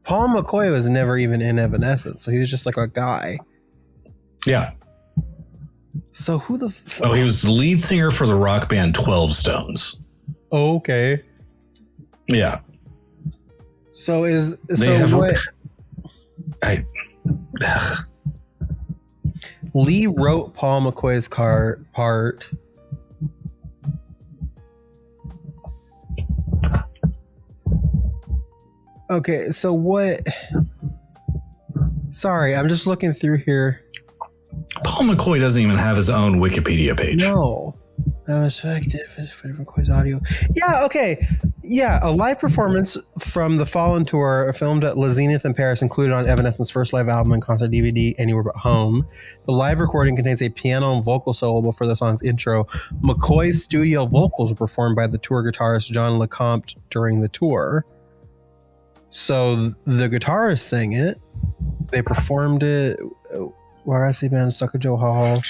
Paul McCoy was never even in Evanescence, so he was just a guy. Yeah. So who the fuck? Oh, he was the lead singer for the rock band 12 Stones. Oh, okay. Yeah. So Lee wrote Paul McCoy's part. Okay, so what? Sorry, I'm just looking through here. Paul McCoy doesn't even have his own Wikipedia page. No. That was effective for McCoy's audio. Yeah, okay. Yeah, a live performance from the Fallen Tour filmed at La Zenith in Paris included on Evanescence's first live album and concert DVD, Anywhere But Home. The live recording contains a piano and vocal solo before the song's intro. McCoy's studio vocals were performed by the tour guitarist John LeCompte during the tour. So the guitarists sang it. They performed it. YRC band Sucker Joe Hall,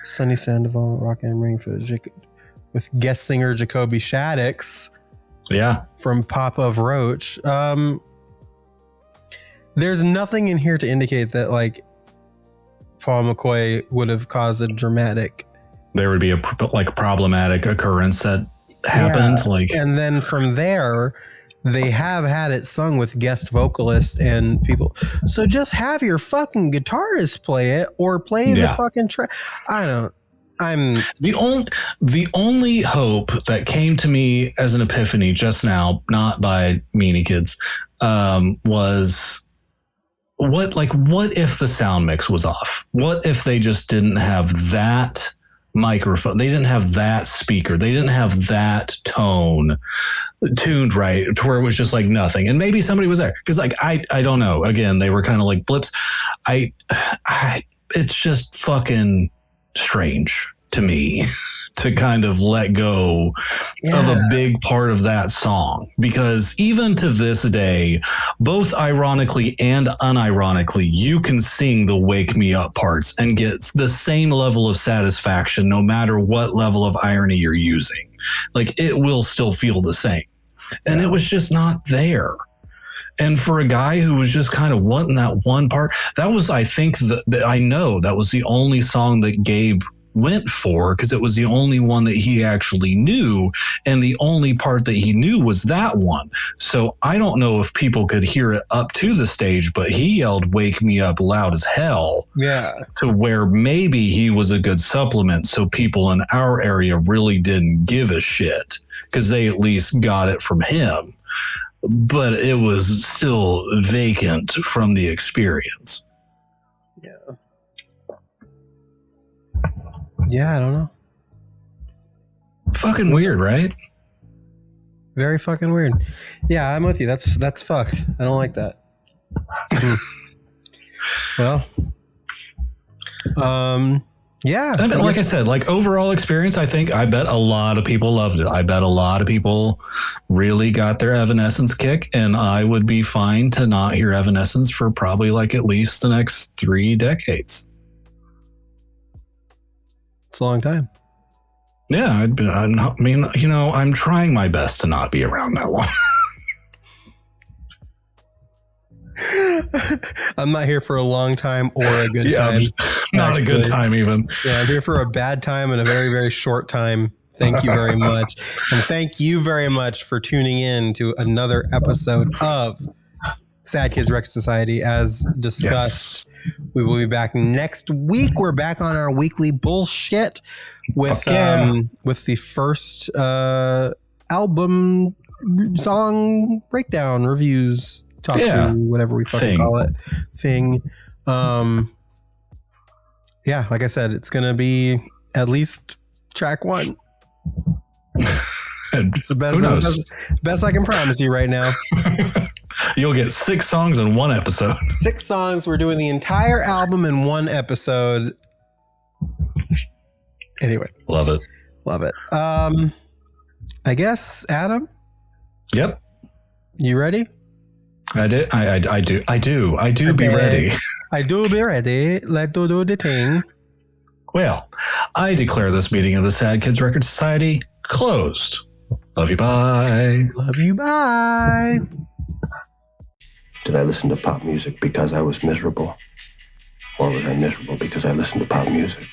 Sonny Sandoval, Rock and Ring with guest singer Jacoby Shaddix. Yeah. From Pop of Roach. There's nothing in here to indicate that Paul McCoy would have caused a dramatic. There would be a problematic occurrence that happened. And then from there, they have had it sung with guest vocalists and people. So just have your fucking guitarist play it or play the fucking track. I'm the only hope that came to me as an epiphany just now, not by Meanie Kids, was what if the sound mix was off? What if they just didn't have that microphone? They didn't have that speaker. They didn't have that tone tuned right to where it was just nothing. And maybe somebody was there because I don't know. Again, they were kind of blips. It's just fucking strange to me to kind of let go of a big part of that song, because even to this day, both ironically and unironically, you can sing the Wake Me Up parts and get the same level of satisfaction no matter what level of irony you're using. It will still feel the same. And it was just not there. And for a guy who was just kind of wanting that one part, that was, I think, I know that was the only song that Gabe went for, because it was the only one that he actually knew, and the only part that he knew was that one. So I don't know if people could hear it up to the stage, but he yelled "Wake Me Up" loud as hell. Yeah. To where maybe he was a good supplement, so people in our area really didn't give a shit because they at least got it from him. But it was still vacant from the experience. Yeah, I don't know. Fucking weird, right? Very fucking weird. Yeah, I'm with you. That's fucked. I don't like that. Well, yeah. And like I said, like overall experience, I bet a lot of people loved it. I bet a lot of people really got their Evanescence kick, and I would be fine to not hear Evanescence for probably like at least the next 3 decades. It's a long time. Yeah, I mean, you know, I'm trying my best to not be around that long. I'm not here for a long time or a good time. Not a good time even. Yeah, I'm here for a bad time and a very, very short time. Thank you very much. And thank you very much for tuning in to another episode of Sad Kids Record Society. As discussed, we will be back next week. We're back on our weekly bullshit with the first album song breakdown reviews, talk through whatever we fucking call it thing. Yeah, like I said, it's gonna be at least track 1. It's the best I can promise you right now. You'll get 6 songs in one episode. 6 songs. We're doing the entire album in one episode. Anyway. Love it. Love it. I guess, Adam? Yep. You ready? I do. I do. Okay. Be ready. I do be ready. Let's do the thing. Well, I declare this meeting of the Sad Kids Record Society closed. Love you. Bye. Love you. Bye. Did I listen to pop music because I was miserable? Or was I miserable because I listened to pop music?